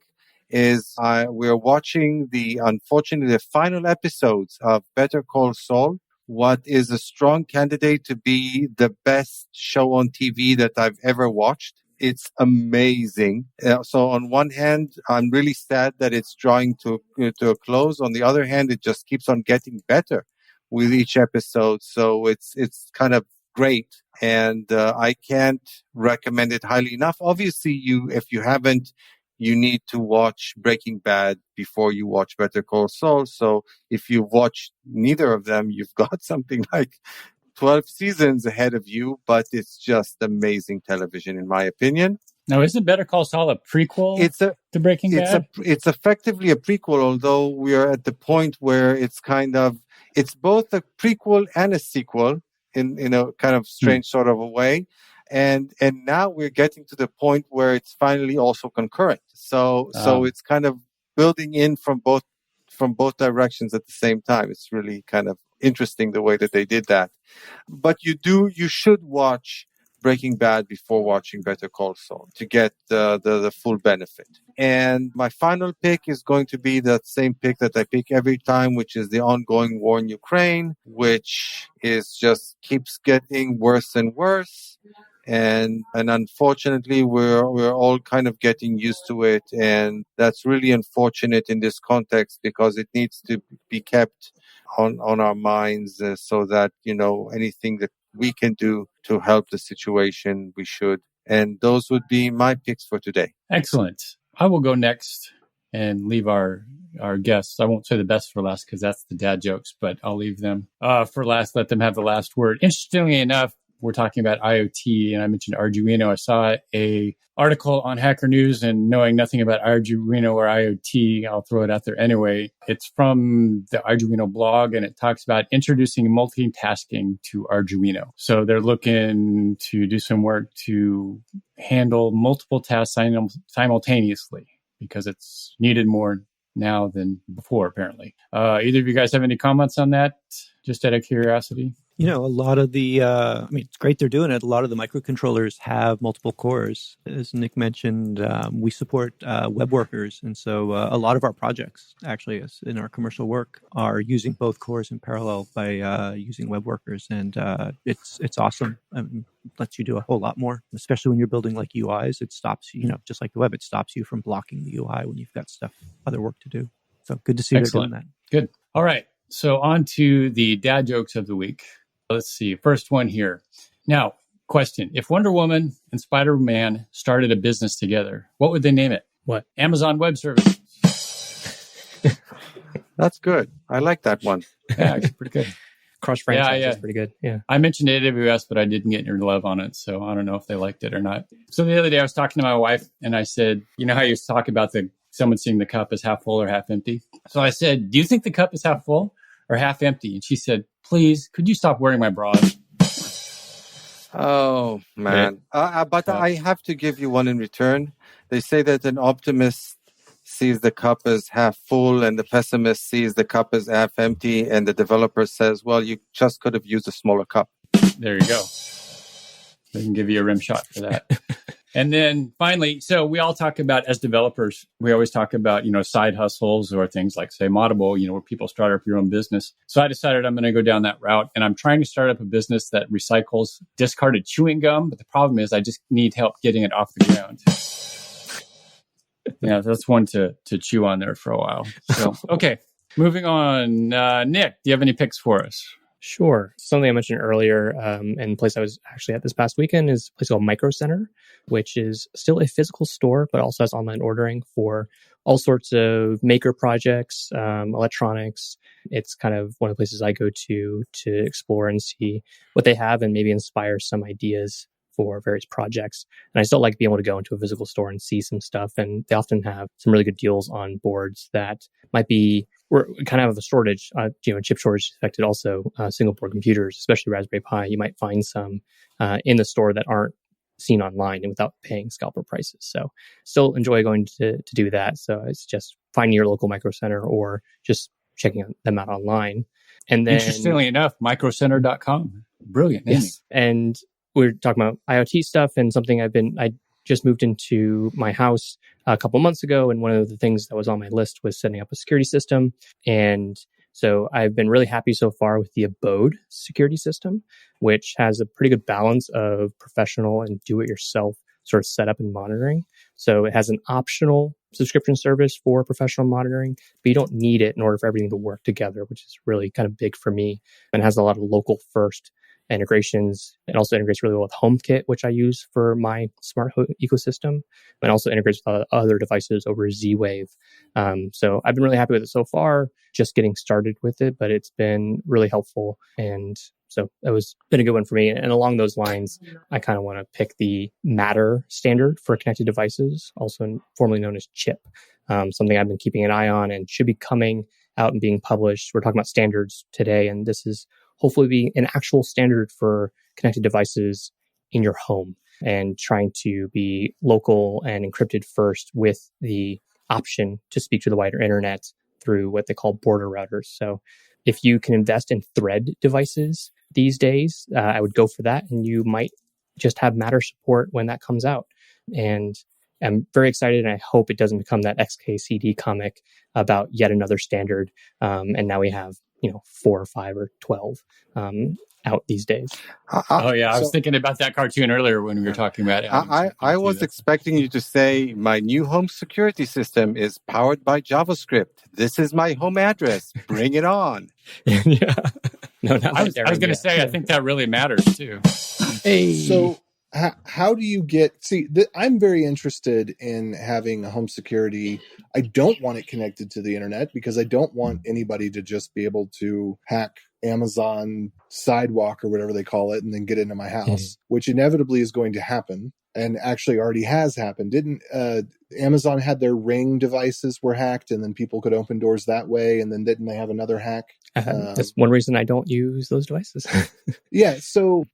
Speaker 4: is we're watching the final episodes of Better Call Saul what is a strong candidate to be the best show on TV that I've ever watched. It's amazing. So on one hand, I'm really sad that it's drawing to a close. On the other hand, it just keeps on getting better with each episode. So it's kind of great. And I can't recommend it highly enough. Obviously, if you haven't, you need to watch Breaking Bad before you watch Better Call Saul. So if you've watched neither of them, you've got something like 12 seasons ahead of you, but it's just amazing television, in my opinion.
Speaker 3: Now, isn't Better Call Saul a prequel to Breaking Bad?
Speaker 4: It's effectively a prequel, although we are at the point where it's both a prequel and a sequel in a kind of strange sort of a way. And now we're getting to the point where it's finally also concurrent. So it's kind of building in from both directions at the same time. It's really kind of interesting the way that they did that. But you should watch Breaking Bad before watching Better Call Saul to get the full benefit. And my final pick is going to be that same pick that I pick every time, which is the ongoing war in Ukraine, which is just keeps getting worse and worse. And unfortunately, we're all kind of getting used to it. And that's really unfortunate in this context because it needs to be kept on our minds so that, anything that we can do to help the situation, we should. And those would be my picks for today.
Speaker 3: Excellent. I will go next and leave our guests. I won't say the best for last because that's the dad jokes, but I'll leave them for last. Let them have the last word. Interestingly enough, we're talking about IoT, and I mentioned Arduino. I saw a article on Hacker News, and knowing nothing about Arduino or IoT, I'll throw it out there anyway. It's from the Arduino blog, and it talks about introducing multitasking to Arduino. So they're looking to do some work to handle multiple tasks simultaneously because it's needed more now than before, apparently. Either of you guys have any comments on that, just out of curiosity?
Speaker 8: A lot of the, it's great they're doing it. A lot of the microcontrollers have multiple cores. As Nick mentioned, we support web workers. And so a lot of our projects, actually, in our commercial work, are using both cores in parallel by using web workers. And it's awesome. Lets you do a whole lot more, especially when you're building like UIs. It stops you, just like the web, it stops you from blocking the UI when you've got other work to do. So good to see they're doing that.
Speaker 3: Good. All right. So on to the dad jokes of the week. Let's see. First one here. Now, question. If Wonder Woman and Spider-Man started a business together, what would they name it?
Speaker 7: What?
Speaker 3: Amazon Web Services.
Speaker 4: That's good. I like that one.
Speaker 3: Yeah, it's pretty good.
Speaker 7: Cross-franchise is pretty good. Yeah.
Speaker 3: I mentioned AWS, but I didn't get your love on it, so I don't know if they liked it or not. So the other day I was talking to my wife, and I said, you know how you talk about someone seeing the cup as half full or half empty? So I said, do you think the cup is half full or half empty? And she said, please, could you stop wearing my bras?
Speaker 4: Oh, man. But I have to give you one in return. They say that an optimist sees the cup as half full and the pessimist sees the cup as half empty. And the developer says, well, you just could have used a smaller cup.
Speaker 3: There you go. They can give you a rim shot for that. And then finally, so we all talk about, as developers, we always talk about, side hustles or things like, say, Moddable, where people start up your own business. So I decided I'm going to go down that route. And I'm trying to start up a business that recycles discarded chewing gum. But the problem is I just need help getting it off the ground. Yeah, that's one to chew on there for a while. So, okay, moving on. Nick, do you have any picks for us?
Speaker 7: Sure. Something I mentioned earlier, and the place I was actually at this past weekend is a place called Micro Center, which is still a physical store, but also has online ordering for all sorts of maker projects, electronics. It's kind of one of the places I go to explore and see what they have and maybe inspire some ideas for various projects. And I still like being able to go into a physical store and see some stuff. And they often have some really good deals on boards that might be, we're kind of have a shortage, chip shortage affected also single board computers, especially Raspberry Pi. You might find some in the store that aren't seen online and without paying scalper prices. So still enjoy going to do that. So it's just finding your local Micro Center or just checking them out online. And then,
Speaker 3: interestingly enough, microcenter.com. Brilliant.
Speaker 7: Yes. And we're talking about IoT stuff, and something I just moved into my house a couple months ago. And one of the things that was on my list was setting up a security system. And So I've been really happy so far with the Abode security system, which has a pretty good balance of professional and do-it-yourself sort of setup and monitoring. So it has an optional subscription service for professional monitoring, but you don't need it in order for everything to work together, which is really kind of big for me, and has a lot of local first integrations. It also integrates really well with HomeKit, which I use for my smart home ecosystem, and also integrates with other devices over Z-Wave. So I've been really happy with it so far, just getting started with it, but it's been really helpful. And so it was been a good one for me. And along those lines, I kind of want to pick the Matter standard for connected devices, also formerly known as CHIP, something I've been keeping an eye on and should be coming out and being published. We're talking about standards today, and this is hopefully be an actual standard for connected devices in your home, and trying to be local and encrypted first with the option to speak to the wider internet through what they call border routers. So if you can invest in Thread devices these days, I would go for that, and you might just have Matter support when that comes out. And I'm very excited, and I hope it doesn't become that XKCD comic about yet another standard. And now we have 4 or 5 or 12 out these days.
Speaker 3: I was thinking about that cartoon earlier when we were talking about it.
Speaker 4: I was expecting you to say my new home security system is powered by JavaScript. This is my home address. Bring it on.
Speaker 7: Yeah. No, not
Speaker 3: I was going to say, I think that really matters too.
Speaker 7: Hey.
Speaker 10: So how do you I'm very interested in having a home security. I don't want it connected to the internet because I don't want anybody to just be able to hack Amazon Sidewalk or whatever they call it and then get into my house, which inevitably is going to happen and actually already has happened. Didn't Amazon had their Ring devices were hacked and then people could open doors that way, and then didn't they have another hack?
Speaker 7: That's one reason I don't use those devices.
Speaker 10: Yeah, so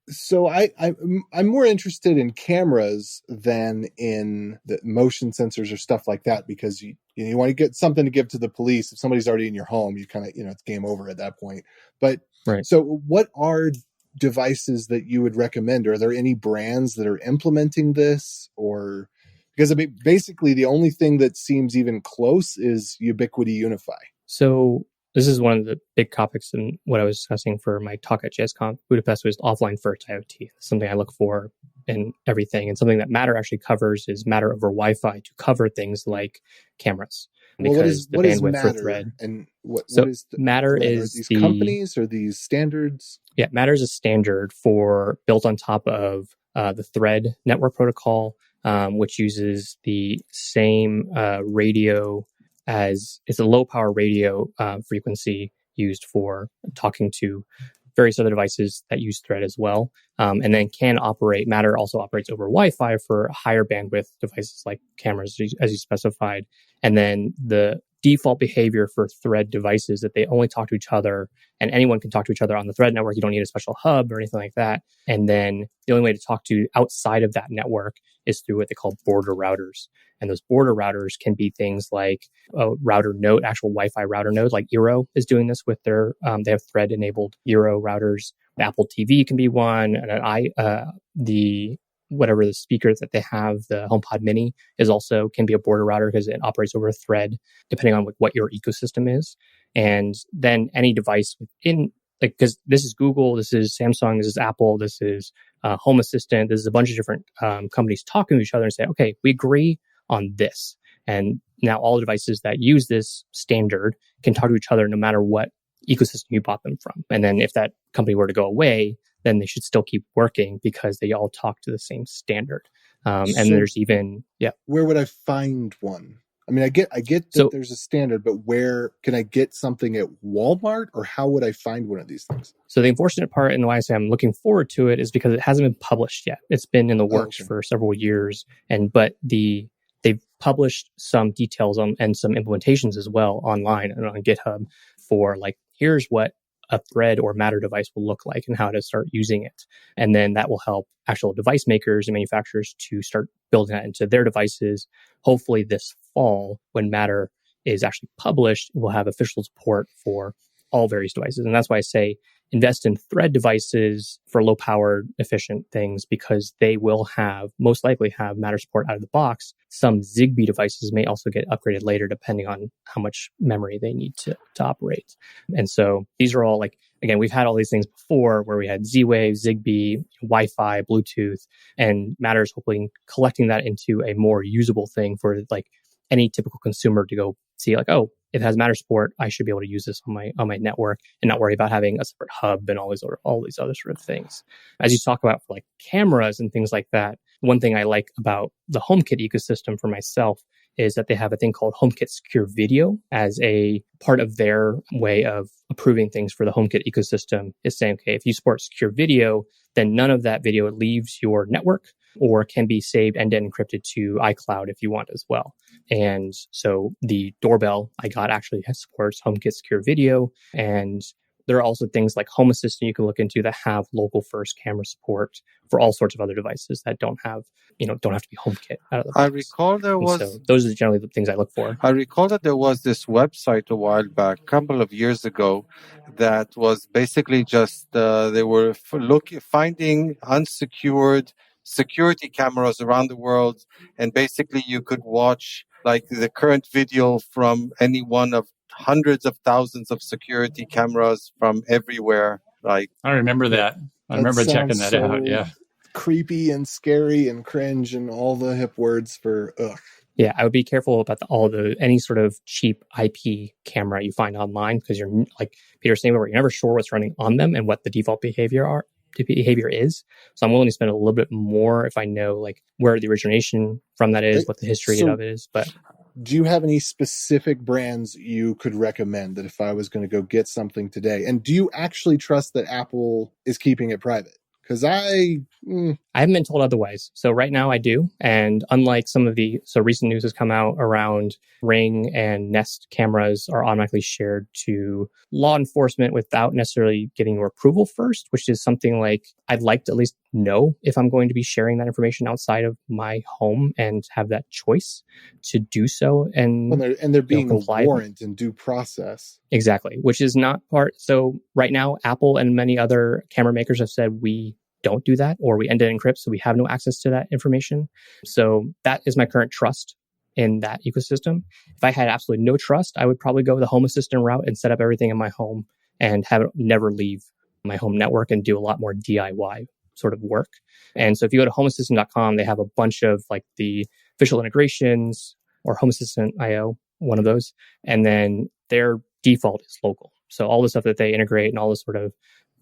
Speaker 10: I'm more interested in cameras than in the motion sensors or stuff like that, because you want to get something to give to the police. If somebody's already in your home, you kind of it's game over at that point. But
Speaker 7: right.
Speaker 10: So what are devices that you would recommend? Are there any brands that are implementing this? Or because I mean, basically the only thing that seems even close is Ubiquiti Unify.
Speaker 7: So this is one of the big topics in what I was discussing for my talk at JSConf Budapest was offline first IoT. It's something I look for in everything. And something that Matter actually covers is Matter over Wi-Fi to cover things like cameras.
Speaker 10: Well, what is Matter?
Speaker 7: For Thread.
Speaker 10: And what is
Speaker 7: Matter
Speaker 10: Thread?
Speaker 7: is
Speaker 10: these companies or these standards?
Speaker 7: Yeah, Matter is a standard built on top of the Thread network protocol, which uses the same radio as it's a low power radio frequency used for talking to various other devices that use Thread as well. And then Matter also operates over Wi-Fi for higher bandwidth devices like cameras, as you specified. And then the default behavior for Thread devices that they only talk to each other, and anyone can talk to each other on the Thread network. You don't need a special hub or anything like that. And then the only way to talk to outside of that network is through what they call border routers. And those border routers can be things like a router node, actual Wi-Fi router nodes, like Eero is doing this with their, they have Thread-enabled Eero routers. The Apple TV can be one, and whatever the speaker that they have, the HomePod Mini can be a border router because it operates over a Thread, depending on what your ecosystem is. And then any device within, because this is Google, this is Samsung, this is Apple, this is Home Assistant, this is a bunch of different companies talking to each other and say, okay, we agree on this. And now all the devices that use this standard can talk to each other no matter what ecosystem you bought them from. And then if that company were to go away, then they should still keep working because they all talk to the same standard. And there's even,
Speaker 10: Where would I find one? I mean, I get that there's a standard, but where can I get something at Walmart, or how would I find one of these things?
Speaker 7: So the unfortunate part, and why I say I'm looking forward to it, is because it hasn't been published yet. It's been in the works for several years, but they've published some details and some implementations as well online and on GitHub for here's what a Thread or Matter device will look like and how to start using it. And then that will help actual device makers and manufacturers to start building that into their devices. Hopefully this fall, when Matter is actually published, we'll have official support for all various devices. And that's why I say invest in thread devices for low power efficient things, because they will most likely have Matter support out of the box. Some Zigbee devices may also get upgraded later depending on how much memory they need to operate. And so these are all like, again, we've had all these things before where we had Z-Wave, Zigbee, Wi-Fi, Bluetooth, and Matter is hopefully collecting that into a more usable thing for like any typical consumer to go see like, oh, it has Matter support. I should be able to use this on my network and not worry about having a separate hub and all these other sort of things. As you talk about for like cameras and things like that, one thing I like about the HomeKit ecosystem for myself is that they have a thing called HomeKit Secure Video as a part of their way of approving things for the HomeKit ecosystem, is saying, okay, if you support secure video, then none of that video leaves your network or can be saved end-to-end encrypted to iCloud if you want as well. And so the doorbell I got actually supports HomeKit Secure Video. And there are also things like Home Assistant you can look into that have local first camera support for all sorts of other devices that don't have to be HomeKit out of the box.
Speaker 4: I recall
Speaker 7: those are generally the things I look for.
Speaker 4: I recall that there was this website a while back, a couple of years ago, that was basically just they were finding unsecured security cameras around the world, and basically you could watch like the current video from any one of hundreds of thousands of security cameras from everywhere. Like,
Speaker 3: I remember that. I remember checking that out. Yeah.
Speaker 10: Creepy and scary and cringe and all the hip words for ugh.
Speaker 7: Yeah, I would be careful about any sort of cheap IP camera you find online, because you're like Peter's saying, you're never sure what's running on them and what the default behavior is. So I'm willing to spend a little bit more if I know like where the origination from that is, what the history of it is. But
Speaker 10: do you have any specific brands you could recommend that if I was going to go get something today? And do you actually trust that Apple is keeping it private? Because I
Speaker 7: haven't been told otherwise. So right now I do. And unlike recent news has come out around Ring and Nest cameras are automatically shared to law enforcement without necessarily getting your approval first, which is something like I'd like to at least know if I'm going to be sharing that information outside of my home and have that choice to do so. And
Speaker 10: they're being a warrant and due process.
Speaker 7: Exactly, which is not part. So right now, Apple and many other camera makers have said we don't do that, or we end-to-end encrypt, so we have no access to that information. So that is my current trust in that ecosystem. If I had absolutely no trust, I would probably go the Home Assistant route and set up everything in my home and have it never leave my home network and do a lot more DIY sort of work. And so if you go to homeassistant.com, they have a bunch of like the official integrations, or Home Assistant IO, one of those. And then their default is local. So all the stuff that they integrate and all the sort of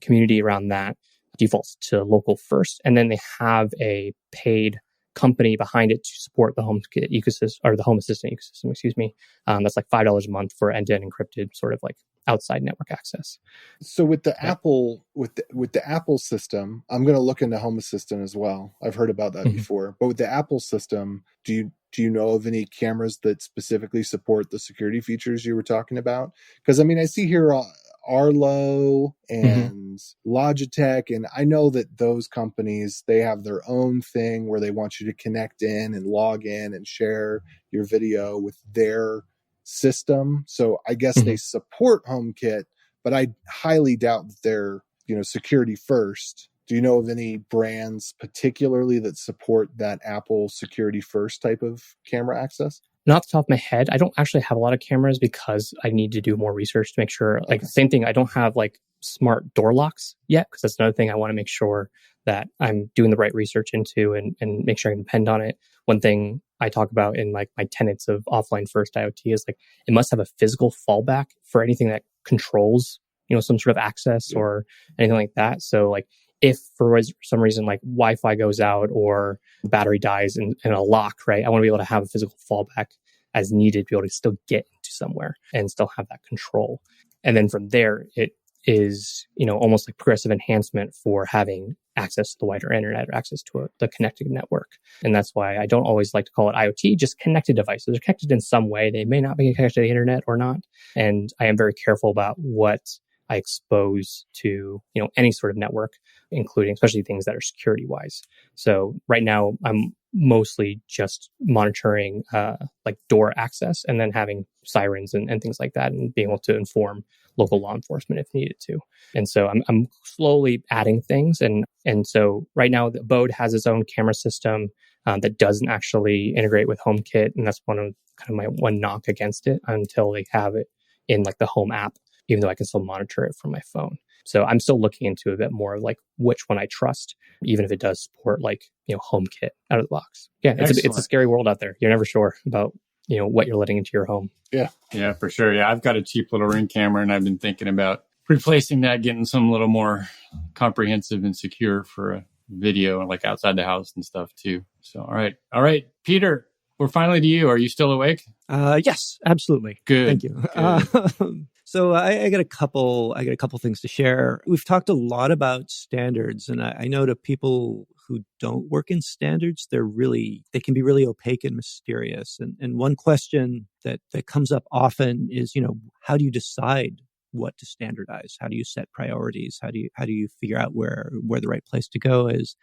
Speaker 7: community around that defaults to local first. And then they have a paid company behind it to support the HomeKit ecosystem, or the Home Assistant ecosystem, that's like $5 a month for end-to-end encrypted sort of like outside network access.
Speaker 10: So with the Apple, with the Apple system, I'm going to look into Home Assistant as well. I've heard about that before. But with the Apple system, do you know of any cameras that specifically support the security features you were talking about? Because I mean, I see here Arlo and Logitech, and I know that those companies, they have their own thing where they want you to connect in and log in and share your video with their system. So I guess they support HomeKit, but I highly doubt that they're, security first. Do you know of any brands particularly that support that Apple security first type of camera access?
Speaker 7: Not off the top of my head, I don't actually have a lot of cameras because I need to do more research to make sure, like, same thing, I don't have like smart door locks yet, because that's another thing I want to make sure that I'm doing the right research into and make sure I can depend on it. One thing I talk about in like my tenets of offline first IoT is like, it must have a physical fallback for anything that controls, some sort of access or anything like that. So like, if for some reason like Wi-Fi goes out or the battery dies in a lock, right? I want to be able to have a physical fallback as needed to be able to still get into somewhere and still have that control. And then from there, it is, almost like progressive enhancement for having access to the wider internet or access to the connected network. And that's why I don't always like to call it IoT, just connected devices. They're connected in some way. They may not be connected to the internet or not. And I am very careful about what I expose to, any sort of network, including especially things that are security wise. So right now I'm mostly just monitoring like door access and then having sirens and things like that, and being able to inform local law enforcement if needed to. And so I'm slowly adding things. And so right now the Abode has its own camera system that doesn't actually integrate with HomeKit. And that's kind of my one knock against it until they have it in like the home app, even though I can still monitor it from my phone. So I'm still looking into a bit more like which one I trust, even if it does support like, HomeKit out of the box. Yeah, it's a scary world out there. You're never sure about, what you're letting into your home.
Speaker 3: Yeah, for sure. Yeah, I've got a cheap little Ring camera, and I've been thinking about replacing that, getting some little more comprehensive and secure for a video, like outside the house and stuff too. So, all right, Peter, we're finally to you. Are you still awake?
Speaker 8: Yes, absolutely.
Speaker 3: Good.
Speaker 8: Thank you. So I got a couple things to share. We've talked a lot about standards, and I know to people who don't work in standards, they can be really opaque and mysterious. And one question that comes up often is, how do you decide what to standardize? How do you set priorities? How do you figure out where the right place to go is?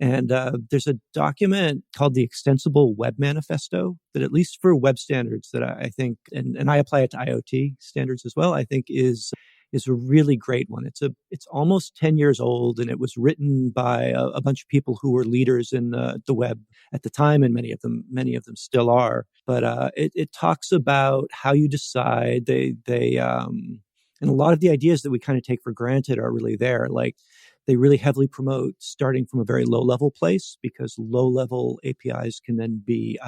Speaker 8: And there's a document called the Extensible Web Manifesto that, at least for web standards, that I think, and I apply it to IoT standards as well, I think is a really great one. It's almost 10 years old, and it was written by a bunch of people who were leaders in the web at the time, and many of them still are. But it talks about how you decide. And a lot of the ideas that we kind of take for granted are really there. Like, they really heavily promote starting from a very low-level place, because low-level APIs can then be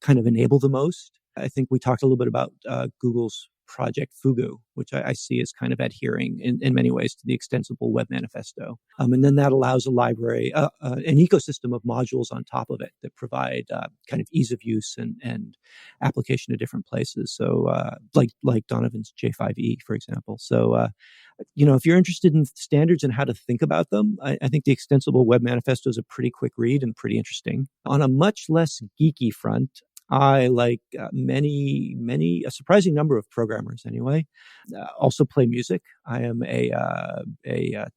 Speaker 8: kind of enable the most. I think we talked a little bit about Google's Project Fugu, which I see as kind of adhering in many ways to the Extensible Web Manifesto. And then that allows a library, an ecosystem of modules on top of it that provide kind of ease of use and application to different places. So like Donovan's J5E, for example. So, if you're interested in standards and how to think about them, I think the Extensible Web Manifesto is a pretty quick read and pretty interesting. On a much less geeky front, I, like a surprising number of programmers anyway, also play music. I am a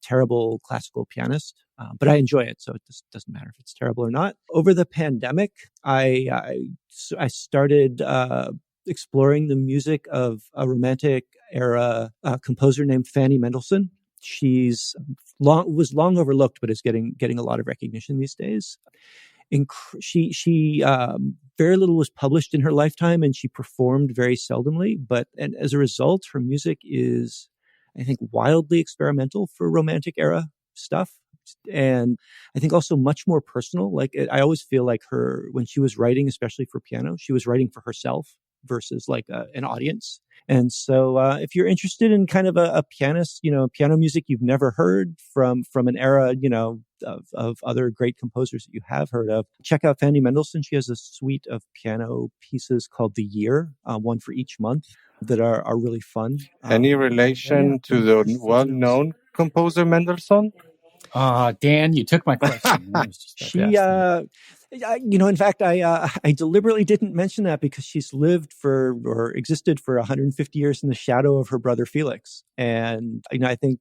Speaker 8: terrible classical pianist, but I enjoy it, so it just doesn't matter if it's terrible or not. Over the pandemic, I started exploring the music of a Romantic era composer named Fanny Mendelssohn. She's was long overlooked, but is getting a lot of recognition these days. She very little was published in her lifetime, and she performed very seldomly. And as a result, her music is, I think, wildly experimental for Romantic era stuff, and I think also much more personal. Like, I always feel like when she was writing, especially for piano, she was writing for herself versus like an audience. And so if you're interested in kind of a pianist, piano music you've never heard from an era, of other great composers that you have heard of, check out Fanny Mendelssohn. She has a suite of piano pieces called The Year, one for each month, that are really fun.
Speaker 4: Any relation to the well-known composer Mendelssohn?
Speaker 3: Dan, you took my question.
Speaker 8: In fact, I deliberately didn't mention that because she's lived or existed for 150 years in the shadow of her brother Felix. And, I think,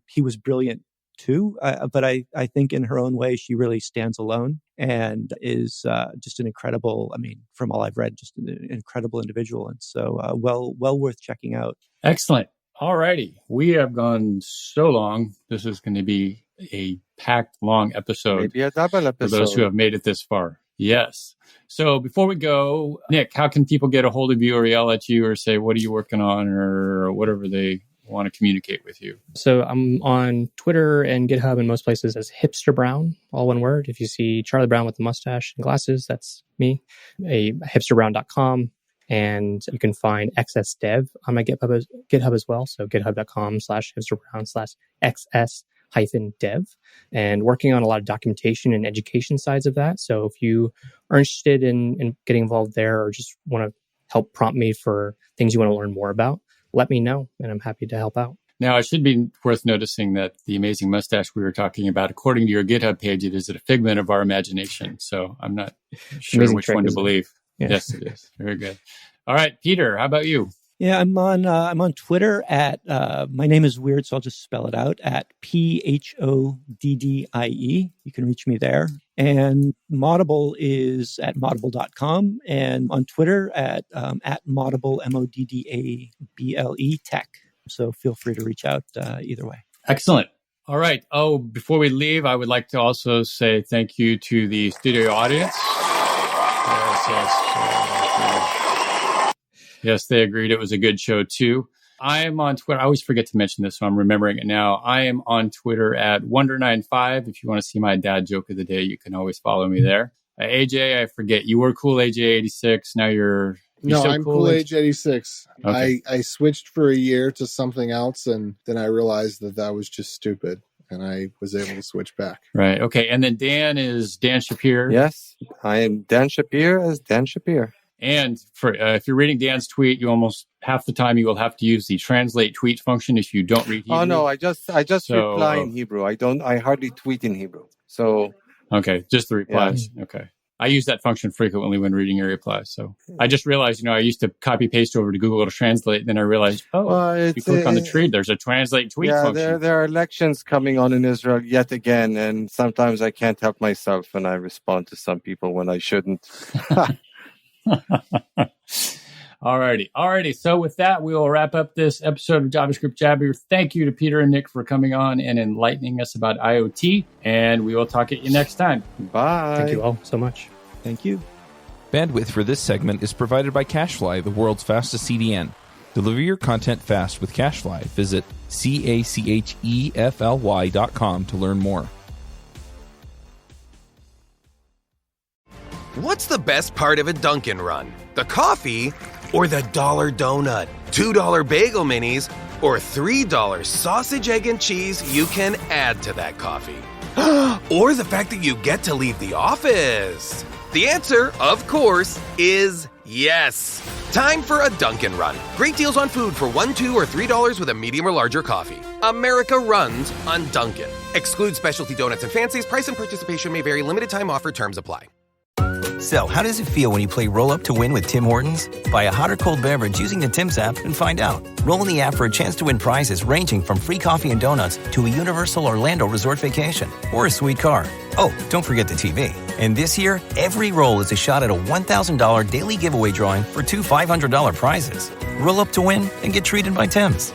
Speaker 8: he was brilliant too. But I think in her own way, she really stands alone and is just an incredible, from all I've read, just an incredible individual. And so well worth checking out.
Speaker 3: Excellent. All righty. We have gone so long. This is going to be a packed long episode.
Speaker 4: Maybe a double episode.
Speaker 3: For those who have made it this far. Yes. So before we go, Nick, how can people get a hold of you or yell at you or say, what are you working on, or whatever they want to communicate with you? So I'm on Twitter and GitHub and most places as Hipster Brown, all one word. If you see Charlie Brown with the mustache and glasses, that's me. hipsterbrown.com. And you can find XS Dev on my GitHub as well. So github.com/hipsterbrown/XS-dev, and working on a lot of documentation and education sides of that. So if you are interested in getting involved there, or just want to help prompt me for things you want to learn more about, let me know, and I'm happy to help out. Now, it should be worth noticing that the amazing mustache we were talking about, according to your GitHub page, it is a figment of our imagination. So I'm not sure which one to believe. Yes, it is. Very good. All right, Peter, how about you?
Speaker 8: Yeah, I'm on Twitter at my name is weird, so I'll just spell it out at PHODDIE. You can reach me there. And Moddable is at moddable.com, and on Twitter at Moddable, MODDABLE Tech. So feel free to reach out either way.
Speaker 3: Excellent. All right. Oh, before we leave, I would like to also say thank you to the studio audience. Yes, they agreed it was a good show too. I am on Twitter. I always forget to mention this, so I'm remembering it now. I am on Twitter at Wonder95. If you want to see my dad joke of the day, you can always follow me there. AJ, I forget. You were Cool AJ86. Now you're
Speaker 10: no,
Speaker 3: still
Speaker 10: I'm Cool AJ86.
Speaker 3: Okay.
Speaker 10: I switched for a year to something else, and then I realized that was just stupid, and I was able to switch back.
Speaker 3: Right. Okay. And then Dan is Dan Shapir.
Speaker 4: Yes, I am Dan Shapir as Dan Shapir.
Speaker 3: And for if you're reading Dan's tweet, you almost half the time you will have to use the translate tweet function if you don't read Hebrew.
Speaker 4: Oh no, I just reply in Hebrew. I hardly tweet in Hebrew. So
Speaker 3: okay, just the replies. Yeah. Okay. I use that function frequently when reading your replies. So I just realized, I used to copy paste over to Google to translate. Then I realized, if you click on the tree, there's a translate tweet function.
Speaker 4: There are elections coming on in Israel yet again, and sometimes I can't help myself, and I respond to some people when I shouldn't.
Speaker 3: Alrighty. So with that, we will wrap up this episode of JavaScript Jabber. Thank you to Peter and Nick for coming on and enlightening us about IoT. And we will talk at you next time.
Speaker 4: Bye.
Speaker 7: Thank you all so much.
Speaker 8: Thank you.
Speaker 11: Bandwidth for this segment is provided by CacheFly, the world's fastest CDN. Deliver your content fast with CacheFly. Visit CACHEFLY.com to learn more.
Speaker 12: What's the best part of a Dunkin' run? The coffee or the $1 donut? $2 bagel minis or $3 sausage, egg, and cheese you can add to that coffee? Or the fact that you get to leave the office? The answer, of course, is yes. Time for a Dunkin' run. Great deals on food for $1, $2, or $3 with a medium or larger coffee. America runs on Dunkin'. Excludes specialty donuts and fancies. Price and participation may vary. Limited time offer. Terms apply.
Speaker 1: So, how does it feel when you play Roll Up to Win with Tim Hortons? Buy a hot or cold beverage using the Tim's app and find out. Roll in the app for a chance to win prizes ranging from free coffee and donuts to a Universal Orlando resort vacation or a sweet car. Oh, don't forget the TV. And this year, every roll is a shot at a $1,000 daily giveaway drawing for 2 $500 prizes. Roll up to win and get treated by Tim's.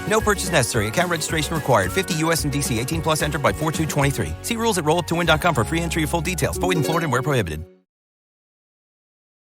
Speaker 1: No purchase necessary. Account registration required. 50 U.S. and D.C. 18 plus entered by 4/2/23. See rules at rolluptowin.com for free entry and full details. Void in Florida and where prohibited.